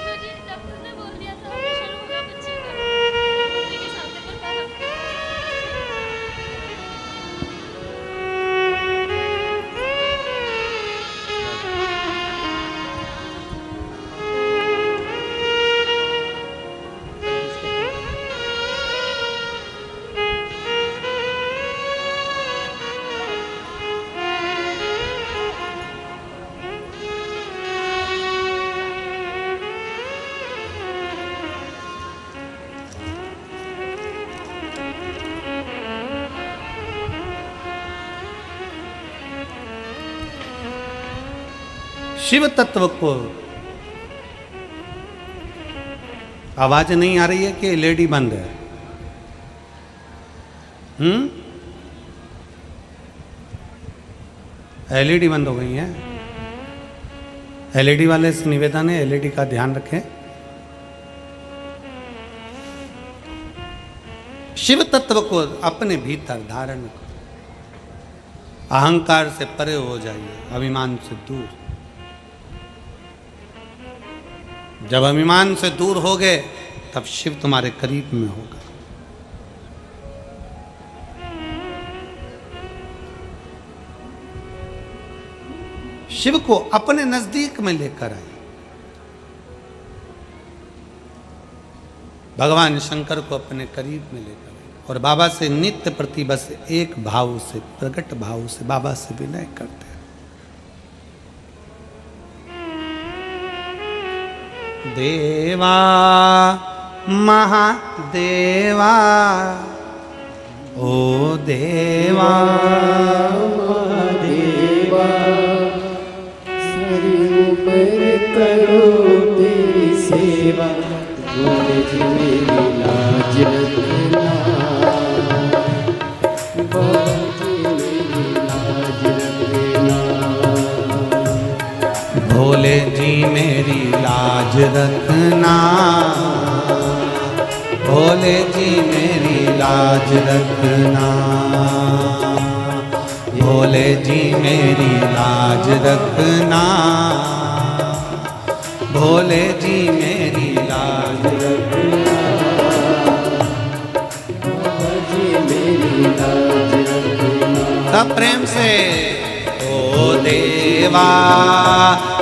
मुझे डॉक्टर ने बोल दिया था ऑपरेशन होगा बच्चे का, मेरे सामने पर कहा। शिव तत्व को आवाज नहीं आ रही है कि एलईडी बंद है? एलईडी बंद हो गई है। एलईडी वाले से निवेदन है, एलईडी का ध्यान रखें। शिव तत्व को अपने भीतर धारण करो, अहंकार से परे हो जाइए, अभिमान से दूर। जब अभिमान से दूर हो गए तब शिव तुम्हारे करीब में होगा। शिव को अपने नजदीक में लेकर आए। भगवान शंकर को अपने करीब में लेकर आए और बाबा से नित्य प्रति बस एक भाव से, प्रकट भाव से बाबा से विनय करते हैं। देवा महादेवा, ओ देवा महादेवा, सर ऊपर करो तेरी सेवा, बोले जी मेरी लाज रखना, बोले जी मेरी लाज रखना, भोले जी मेरी लाज रखना, भोले जी मेरी लाज रखना, भोले जी मेरी लाज रखना, भोले जी मेरी लाज रखना, भोले जी मेरी लाज रखना। सब प्रेम से ओ देवा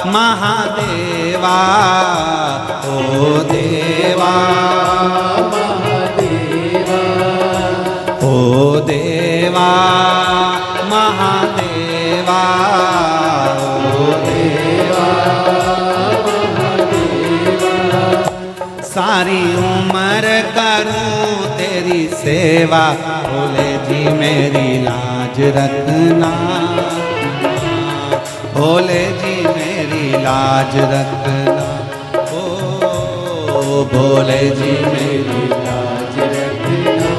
महादेवा, ओ देवा महादेवा, ओ देवा महादेवा, ओ देवा महादेवा, सारी उम्र करूं तेरी सेवा, भोले जी मेरी लाज रखना, भोले जी मेरी लाज रखना, ओ भोले जी मेरी लाज रखना,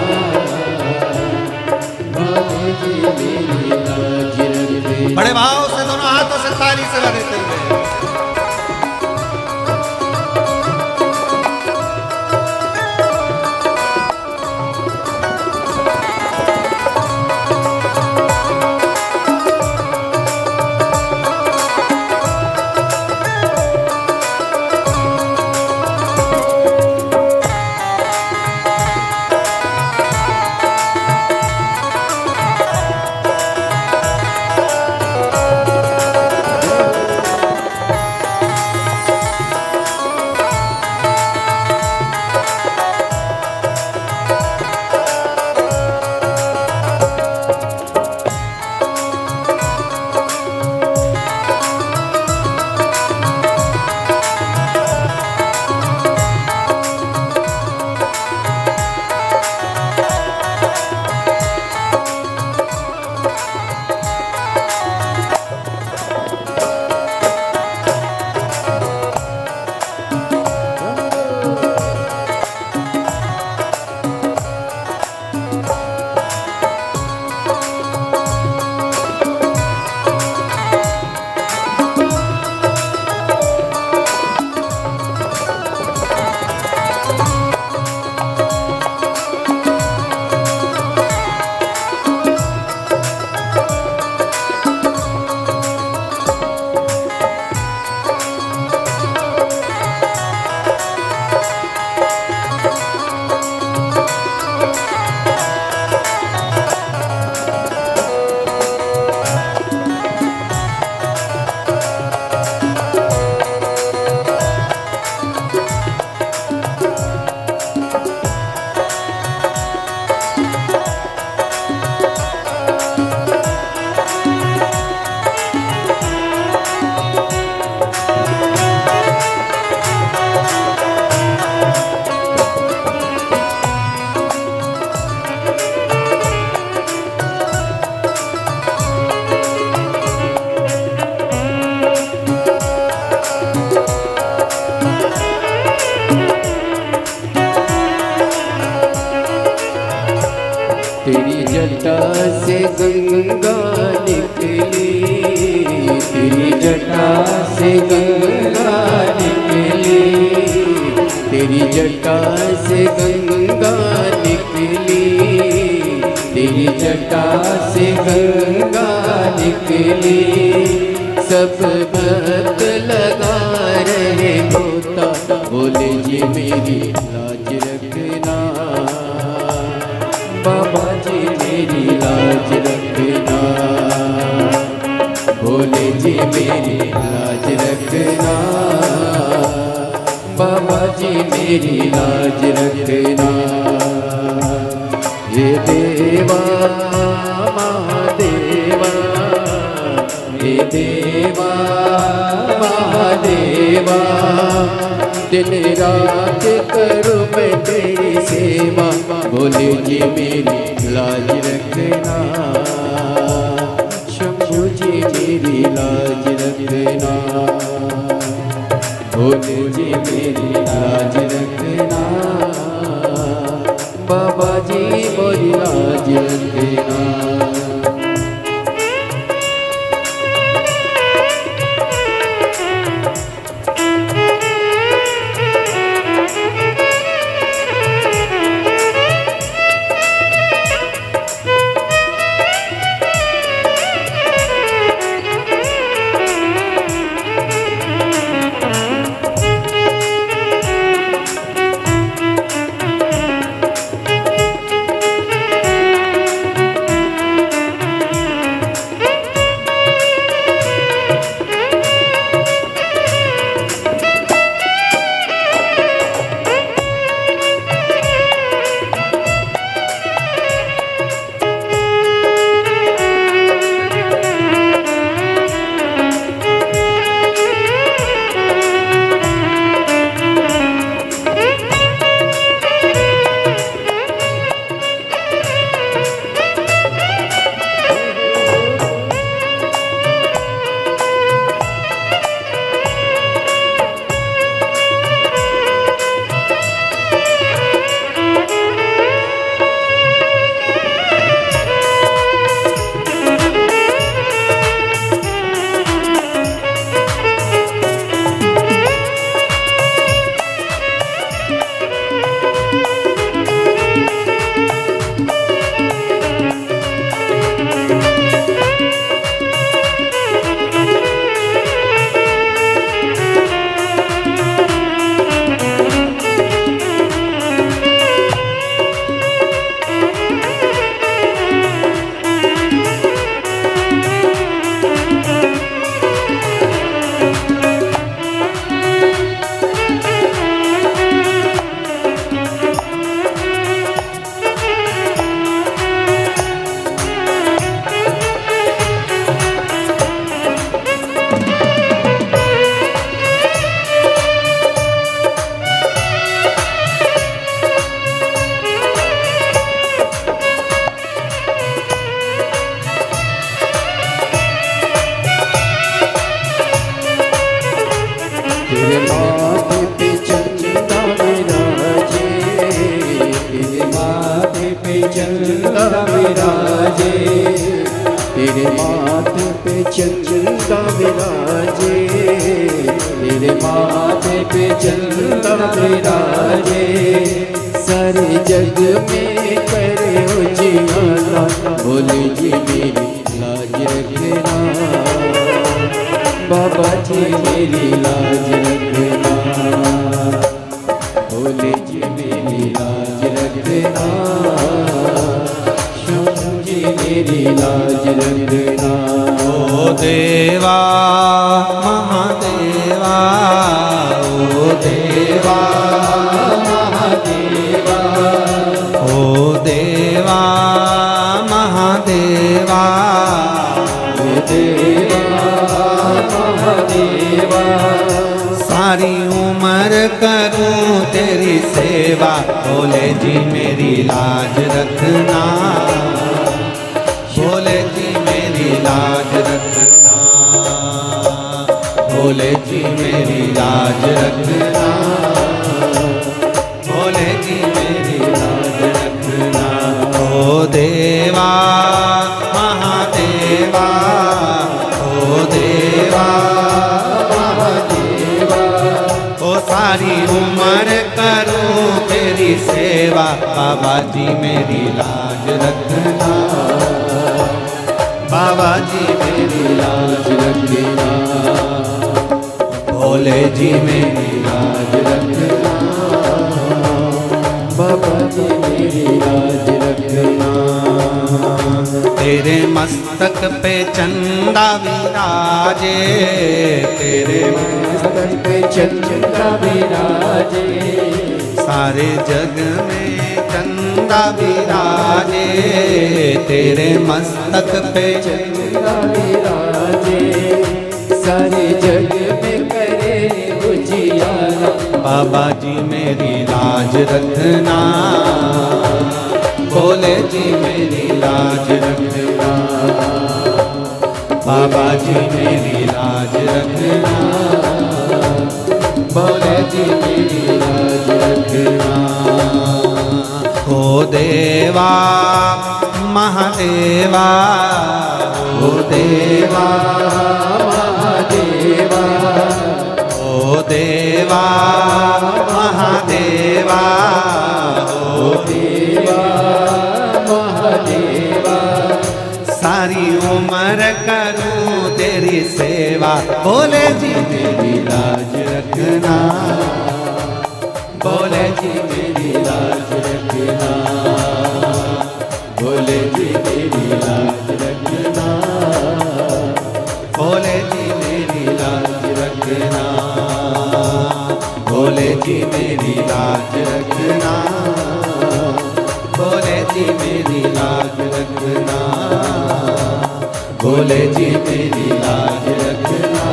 भोले जी मेरी लाज रखना। बड़े भाव से दोनों हाथों से ताली से लगते हुए से गंगा निकली, तेरी जटा से गंगा निकली, तेरी जटा से गंगा निकली, तेरी जटा से गंगा निकली। सब भक्त लगा रहे गोता, बोले जी मेरी लाज रखना, बाबा जी मेरी लाज रखना, बोले जी मेरी लाज रखना, बाबा जी मेरी लाज रखना। ये देवा महादेवा, ये देवा महादेवा, दिन रात करूँ मैं तेरी सेवा, बोले जी मेरी लाज रखना, शंभू जी मेरी लाज रखना, बोले जी मेरी लाज रखना, बाबा जी मेरी लाज रखना। तेरे माथे पे चंदा विराजे, तेरे माथे पे चंदा विराजे, सारे जग में करे उजियारा, बोले जी मेरी लाज रखना, बाबा जी मेरी लाज रखना, बोले जी मेरी लाज रखना, मेरी लाज रखना। ओ देवा महादेवा, ओ देवा महादेवा, ओ देवा महादेवा, ओ देवा महादेवा, सारी उम्र करूं तेरी सेवा, बोले जी मेरी लाज रखना, बोले जी मेरी लाज रखना, बोले जी मेरी लाज रखना, बोले जी मेरी लाज रखना। ओ देवा सारी उम्र करूं तेरी सेवा, बाबा जी मेरी लाज रखना, बाबा जी मेरी लाज रखना, भोले जी मेरी लाज रखना, बाबा जी मेरी लाज रखना। तेरे मस्तक पे चंदा विराजे, तेरे मस्तक पे चंदा विराजे, सारे जग में चंदा विराजे, तेरे मस्तक पे चंदा विराजे, सारे जग में करे उजियारा, बाबा जी मेरी लाज रखना, भोले जी मेरी लाज रखना, बाबा जी मेरी लाज रखना, भोले जी मेरी लाज रखना। ओ देवा महादेवा, ओ देवा महादेवा, ओ देवा महादेवा, ओ देवा महादेवा, सारी उम्र करूं तेरी सेवा, भोले जी मेरी लाज रखना, भोले जी मेरी लाज रखना, भोले जी मेरी लाज रखना, भोले जी मेरी लाज रखना, भोले जी मेरी लाज रखना, भोले जी मेरी लाज रखना, भोले जी मेरी लाज रखना,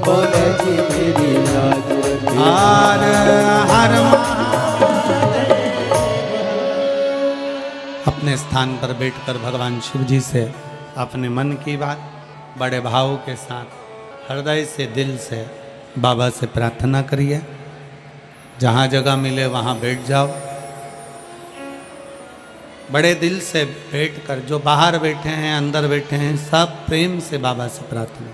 भोले जी मेरी लाज रखना। हर अपने स्थान पर बैठकर भगवान शिव जी से अपने मन की बात बड़े भाव के साथ हृदय से दिल से बाबा से प्रार्थना करिए। जहाँ जगह मिले वहाँ बैठ जाओ, बड़े दिल से बैठकर, जो बाहर बैठे हैं अंदर बैठे हैं, सब प्रेम से बाबा से प्रार्थना।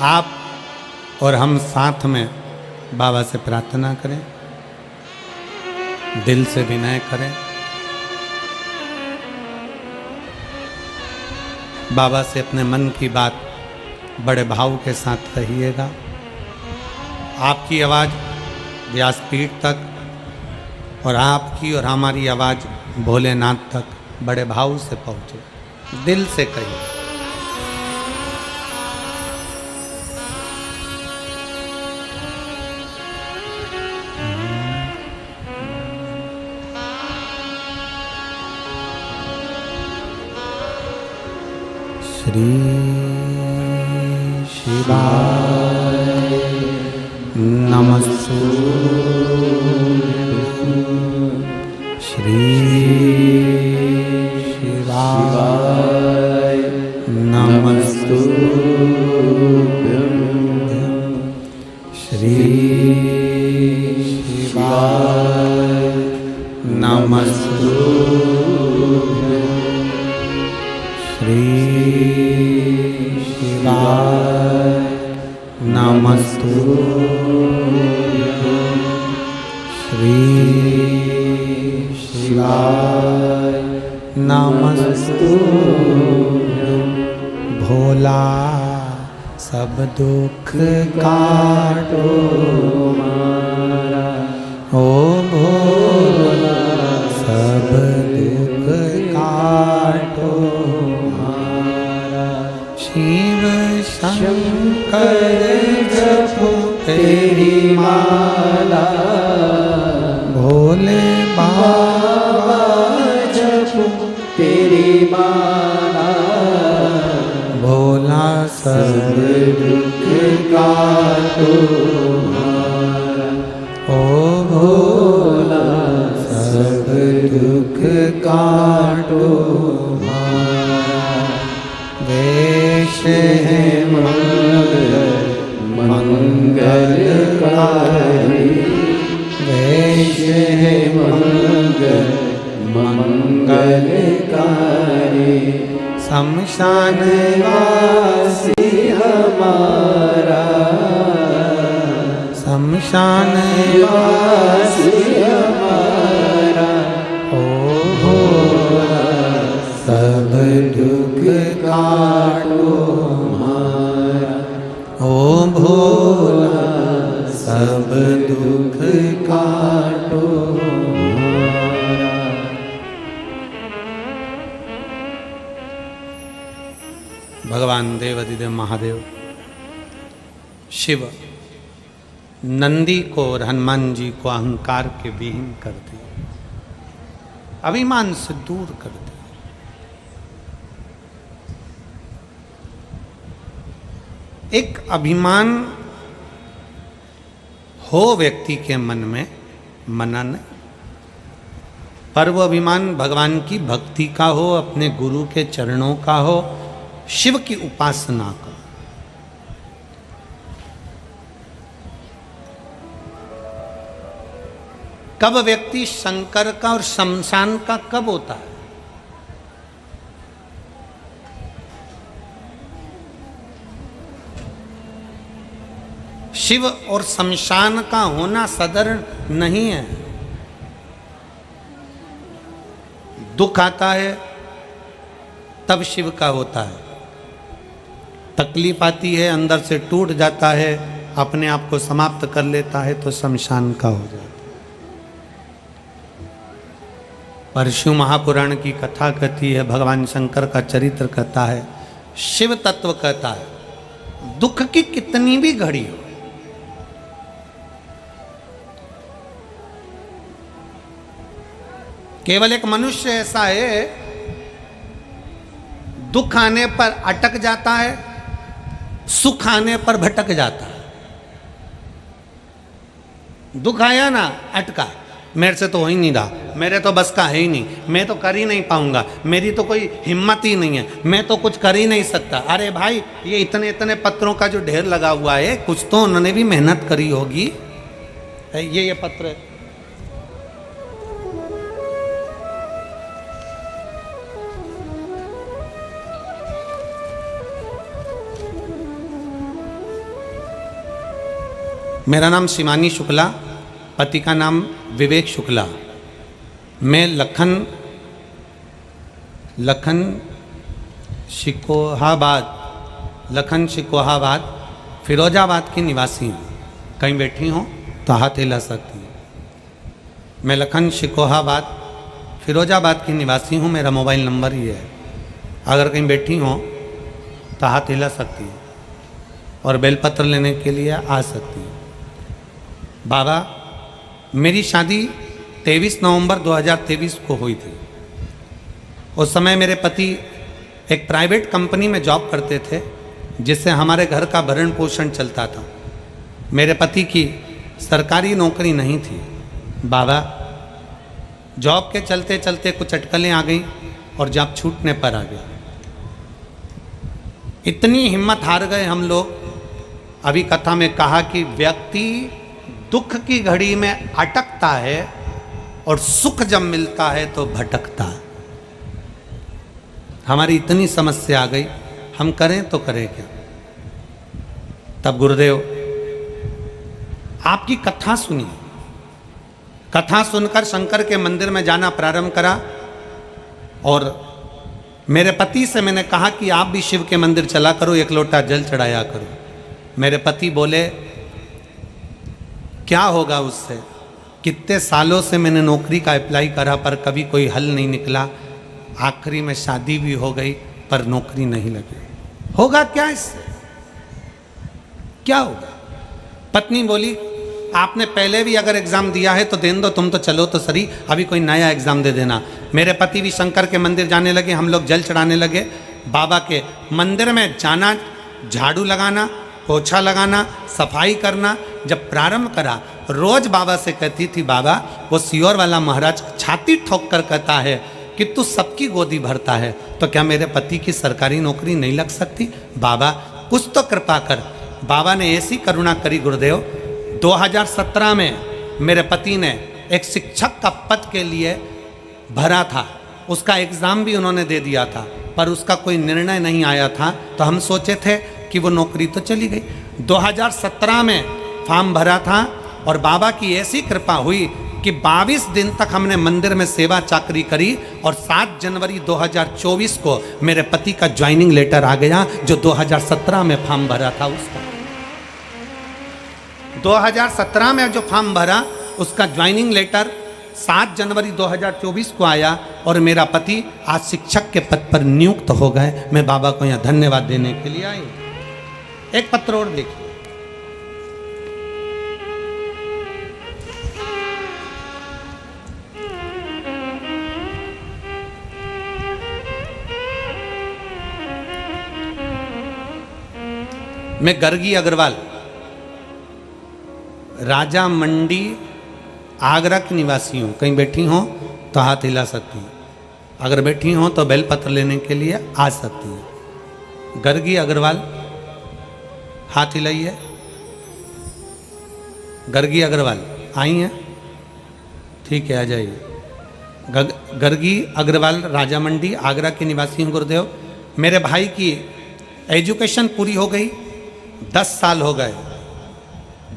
आप और हम साथ में बाबा से प्रार्थना करें, दिल से विनय करें। बाबा से अपने मन की बात बड़े भाव के साथ कहिएगा। आपकी आवाज़ व्यासपीठ तक और आपकी और हमारी आवाज़ भोलेनाथ तक बड़े भाव से पहुँचे, दिल से कहिए। श्री शिवाय नमस्तु, श्री शिवाय नमस्तु, श्री शिवाय नमस्तु, श्री शिवाय नमस्तु, श्री शिवाय नमस्तु। भोला सब दुख काटो मारा, ओ भोला सब दुख काटो मारा, शिव शंकर जपो तेरी माला, भोले बाबा जपो तेरी माला, भोला सब दुख काटो मारा, ओ भोला सब दुख काटो मारा। वेश है मंगलकारी, वेश है मंगलकारी, शमशान वासी हमारा, शमशान वासी हमारा, ओ भोला सब दुख काटो हमारा, ओ भोला सब दुख काटो। भगवान देवाधिदेव महादेव शिव नंदी को और हनुमान जी को अहंकार के विहीन कर दिए, अभिमान से दूर कर दिए। एक अभिमान हो व्यक्ति के मन में, मना नहीं, पर वो अभिमान भगवान की भक्ति का हो, अपने गुरु के चरणों का हो, शिव की उपासना का। कब व्यक्ति शंकर का और शमशान का कब होता है? शिव और शमशान का होना साधारण नहीं है। दुख आता है तब शिव का होता है, तकलीफ आती है अंदर से टूट जाता है, अपने आप को समाप्त कर लेता है तो शमशान का हो जाता है। परशु महापुराण की कथा कहती है, भगवान शंकर का चरित्र कहता है, शिव तत्व कहता है, दुख की कितनी भी घड़ी हो, केवल एक मनुष्य ऐसा है दुख आने पर अटक जाता है, सुख आने पर भटक जाता है। दुख आया ना, अटका, मेरे से तो हो ही नहीं रहा, मेरे तो बस का है ही नहीं, मैं तो कर ही नहीं पाऊंगा, मेरी तो कोई हिम्मत ही नहीं है, मैं तो कुछ कर ही नहीं सकता। अरे भाई, ये इतने इतने पत्रों का जो ढेर लगा हुआ है, कुछ तो उन्होंने भी मेहनत करी होगी। ये पत्र है, मेरा नाम शिवानी शुक्ला, पति का नाम विवेक शुक्ला। मैं लखन शिकोहाबाद फिरोजाबाद की निवासी हूँ। कहीं बैठी हूँ तो हाथ हिला सकती हूँ। मैं लखन शिकोहाबाद फिरोजाबाद की निवासी हूँ, मेरा मोबाइल नंबर ही है। अगर कहीं बैठी हो तो हाथ हिला सकती है और बेलपत्र लेने के लिए आ सकती है। बाबा, मेरी शादी 23 नवंबर 2023 को हुई थी। उस समय मेरे पति एक प्राइवेट कंपनी में जॉब करते थे, जिससे हमारे घर का भरण पोषण चलता था। मेरे पति की सरकारी नौकरी नहीं थी। बाबा, जॉब के चलते चलते कुछ अटकलें आ गई और जॉब छूटने पर आ गया। इतनी हिम्मत हार गए हम लोग। अभी कथा में कहा कि व्यक्ति दुख की घड़ी में अटकता है और सुख जब मिलता है तो भटकता है। हमारी इतनी समस्या आ गई, हम करें तो करें क्या। तब गुरुदेव आपकी कथा सुनी। कथा सुनकर शंकर के मंदिर में जाना प्रारंभ करा और मेरे पति से मैंने कहा कि आप भी शिव के मंदिर चला करो, एक लोटा जल चढ़ाया करो। मेरे पति बोले क्या होगा उससे, कितने सालों से मैंने नौकरी का अप्लाई करा पर कभी कोई हल नहीं निकला। आखिरी में शादी भी हो गई पर नौकरी नहीं लगी। होगा क्या इससे, क्या होगा। पत्नी बोली आपने पहले भी अगर एग्जाम दिया है तो देन दो, तुम तो चलो तो सही, अभी कोई नया एग्जाम दे देना। मेरे पति भी शंकर के मंदिर जाने लगे, हम लोग जल चढ़ाने लगे। बाबा के मंदिर में जाना, झाड़ू लगाना, पोछा लगाना, सफाई करना जब प्रारंभ करा, रोज बाबा से कहती थी, बाबा वो सियोर वाला महाराज छाती ठोक कर कहता है कि तू सबकी गोदी भरता है, तो क्या मेरे पति की सरकारी नौकरी नहीं लग सकती। बाबा कुछ तो कृपा कर। बाबा ने ऐसी करुणा करी गुरुदेव, 2017 में मेरे पति ने एक शिक्षक का पद के लिए भरा था, उसका एग्ज़ाम भी उन्होंने दे दिया था। पर उसका कोई निर्णय नहीं आया था। तो हम सोचे थे कि वो नौकरी तो चली गई। 2017 में फॉर्म भरा था और बाबा की ऐसी कृपा हुई कि 22 दिन तक हमने मंदिर में सेवा चाकरी करी और 7 जनवरी 2024 को मेरे पति का ज्वाइनिंग लेटर आ गया, जो 2017 में फॉर्म भरा था उसका। 2017 में जो फॉर्म भरा उसका ज्वाइनिंग लेटर 7 जनवरी 2024 को आया और मेरा पति आज शिक्षक के पद पर नियुक्त हो गए। मैं बाबा को यहाँ धन्यवाद देने के लिए आई। एक पत्र और देखिए। मैं गर्गी अग्रवाल, राजा मंडी आगरा की निवासी हूँ। कहीं बैठी हो तो हाथ हिला सकती हूँ, अगर बैठी हो तो बेलपत्र लेने के लिए आ सकती हैं। गर्गी अग्रवाल, हाथ हिलाइए। गर्गी अग्रवाल आई हैं? ठीक है, आ जाइए। गर्गी अग्रवाल, राजा मंडी आगरा के निवासी हूँ गुरुदेव। मेरे भाई की एजुकेशन पूरी हो गई, 10 साल हो गए।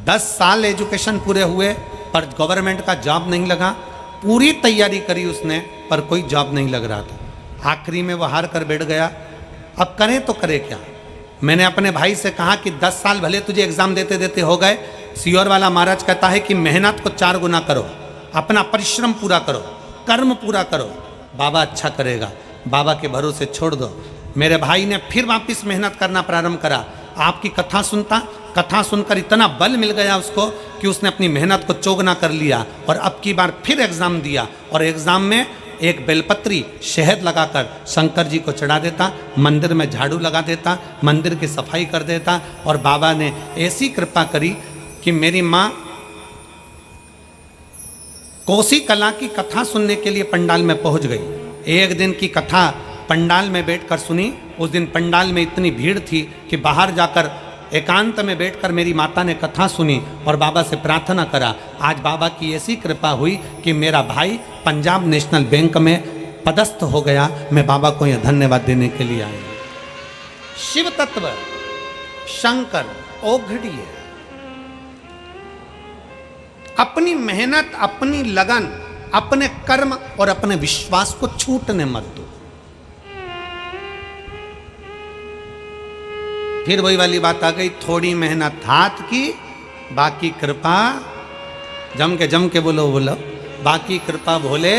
10 साल एजुकेशन पूरे हुए पर गवर्नमेंट का जॉब नहीं लगा। पूरी तैयारी करी उसने पर कोई जॉब नहीं लग रहा था। आखिरी में वो हार कर बैठ गया। अब करें तो करे क्या। मैंने अपने भाई से कहा कि 10 साल भले तुझे एग्जाम देते देते हो गए, सियोर वाला महाराज कहता है कि मेहनत को 4 गुना करो, अपना परिश्रम पूरा करो, कर्म पूरा करो, बाबा अच्छा करेगा। बाबा के भरोसे छोड़ दो। मेरे भाई ने फिर वापस मेहनत करना प्रारंभ करा। आपकी कथा कथा सुनकर इतना बल मिल गया उसको कि उसने अपनी मेहनत को चौगुना कर लिया और अब की बार फिर एग्ज़ाम दिया और एग्ज़ाम में एक बेलपत्री शहद लगाकर शंकर जी को चढ़ा देता, मंदिर में झाड़ू लगा देता, मंदिर की सफाई कर देता। और बाबा ने ऐसी कृपा करी कि मेरी माँ कोसी कला की कथा सुनने के लिए पंडाल में पहुंच गई। एक दिन की कथा पंडाल में बैठकर सुनी। उस दिन पंडाल में इतनी भीड़ थी कि बाहर जाकर एकांत में बैठकर मेरी माता ने कथा सुनी और बाबा से प्रार्थना करा। आज बाबा की ऐसी कृपा हुई कि मेरा भाई पंजाब नेशनल बैंक में पदस्थ हो गया। मैं बाबा को यह धन्यवाद देने के लिए आई। शिव तत्व शंकर औघड़ी है। अपनी मेहनत, अपनी लगन, अपने कर्म और अपने विश्वास को छूटने मत दो। फिर वही वाली बात आ गई, थोड़ी मेहनत हाथ की, बाकी कृपा जम के बोलो बाकी कृपा भोले।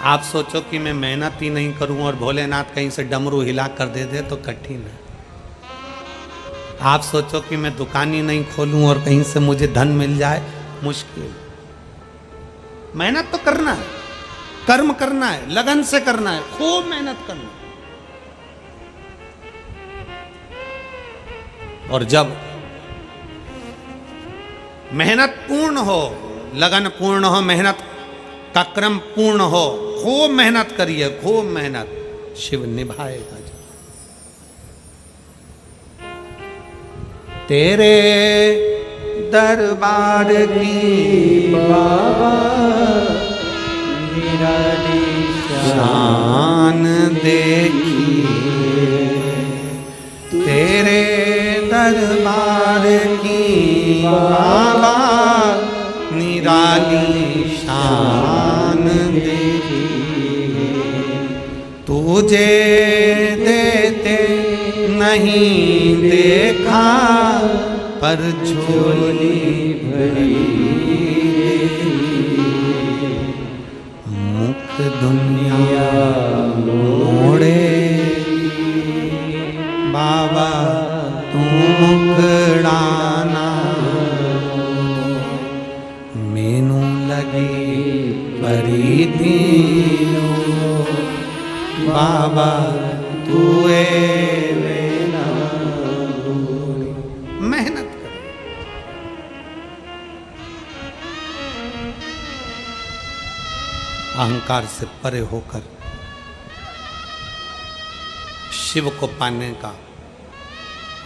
आप सोचो कि मैं मेहनत ही नहीं करूं और भोलेनाथ कहीं से डमरू हिला कर दे दे तो कठिन है। आप सोचो कि मैं दुकान ही नहीं खोलूं और कहीं से मुझे धन मिल जाए, मुश्किल। मेहनत तो करना है, कर्म करना है, लगन से करना है, खूब मेहनत करना है। और जब मेहनत पूर्ण हो, लगन पूर्ण हो, मेहनत का क्रम पूर्ण हो, खूब मेहनत करिए, खूब मेहनत, शिव निभाएगा। तेरे दरबार की बाबा निराली शान देखिए, तेरे दरबार की बाबा निराली शान देखिए, तुझे देते नहीं देखा पर झोली भरी, मुख दुनिया मोड़े बाबा तू मुखड़ाना, मेनू लगी परी थी बाबा तू मेहनत कर। अहंकार से परे होकर शिव को पाने का,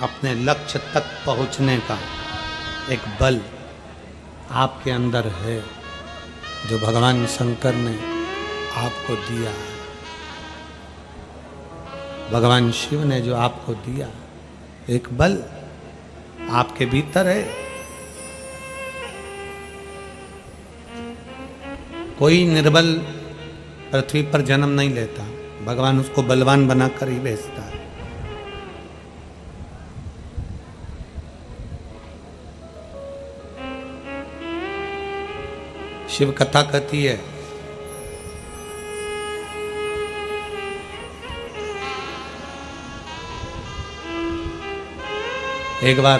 अपने लक्ष्य तक पहुंचने का एक बल आपके अंदर है जो भगवान शंकर ने आपको दिया है। भगवान शिव ने जो आपको दिया, एक बल आपके भीतर है। कोई निर्बल पृथ्वी पर जन्म नहीं लेता, भगवान उसको बलवान बनाकर ही भेजता है। शिव कथा कहती है एक बार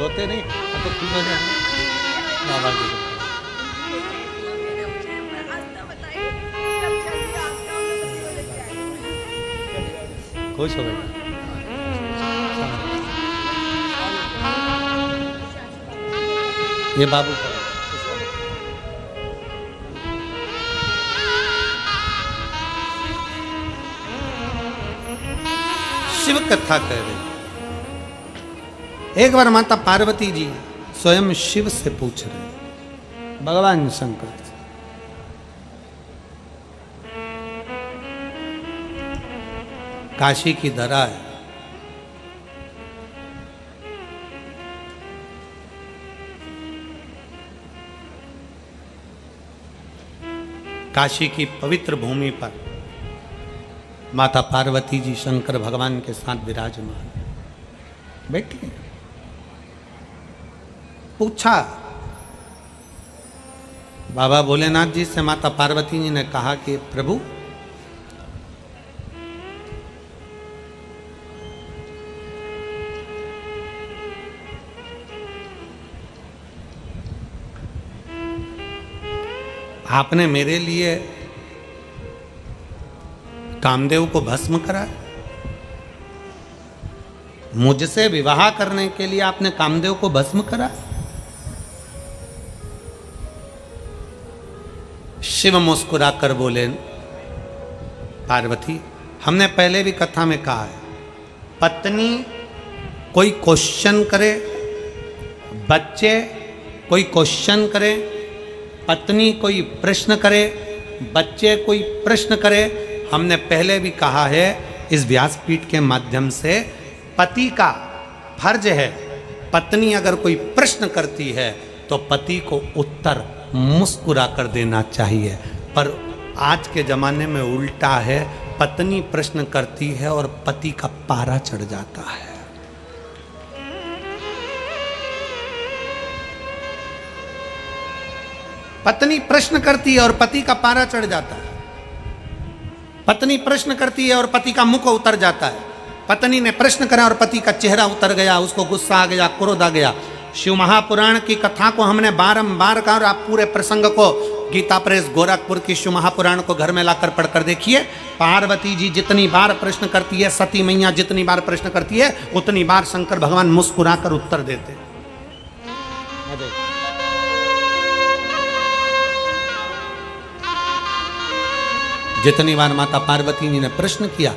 रोते नहीं तो खुश हो जाए बाबा जी। खुश हो गए। ये बाबू शिव कथा कह रहे। एक बार माता पार्वती जी स्वयं शिव से पूछ रहे, भगवान शंकर से, काशी की धरा है, काशी की पवित्र भूमि पर माता पार्वती जी शंकर भगवान के साथ विराजमान बैठे। पूछा बाबा भोलेनाथ जी से, माता पार्वती जी ने कहा कि प्रभु आपने मेरे लिए कामदेव को भस्म करा, मुझसे विवाह करने के लिए आपने कामदेव को भस्म करा। शिव मुस्कुराकर बोले, पार्वती हमने पहले भी कथा में कहा है, पत्नी कोई क्वेश्चन करे, बच्चे कोई क्वेश्चन करे, पत्नी कोई प्रश्न करे, बच्चे कोई प्रश्न करे, हमने पहले भी कहा है इस व्यासपीठ के माध्यम से, पति का फर्ज है, पत्नी अगर कोई प्रश्न करती है तो पति को उत्तर मुस्कुरा कर देना चाहिए। पर आज के जमाने में उल्टा है, पत्नी प्रश्न करती है और पति का पारा चढ़ जाता है। पत्नी प्रश्न करती है और पति का पारा चढ़ जाता है। पत्नी प्रश्न करती है और पति का मुख उतर जाता है। पत्नी ने प्रश्न करा और पति का चेहरा उतर गया, उसको गुस्सा आ गया, क्रोध आ गया। शिव महापुराण की कथा को हमने बारंबार कहा और आप पूरे प्रसंग को गीता प्रेस गोरखपुर की शिव महापुराण को घर में लाकर पढ़कर देखिए। पार्वती जी जितनी बार प्रश्न करती है, सती मैया जितनी बार प्रश्न करती है, उतनी बार शंकर भगवान मुस्कुराकर उत्तर देते। जितनी बार माता पार्वती जी ने प्रश्न किया,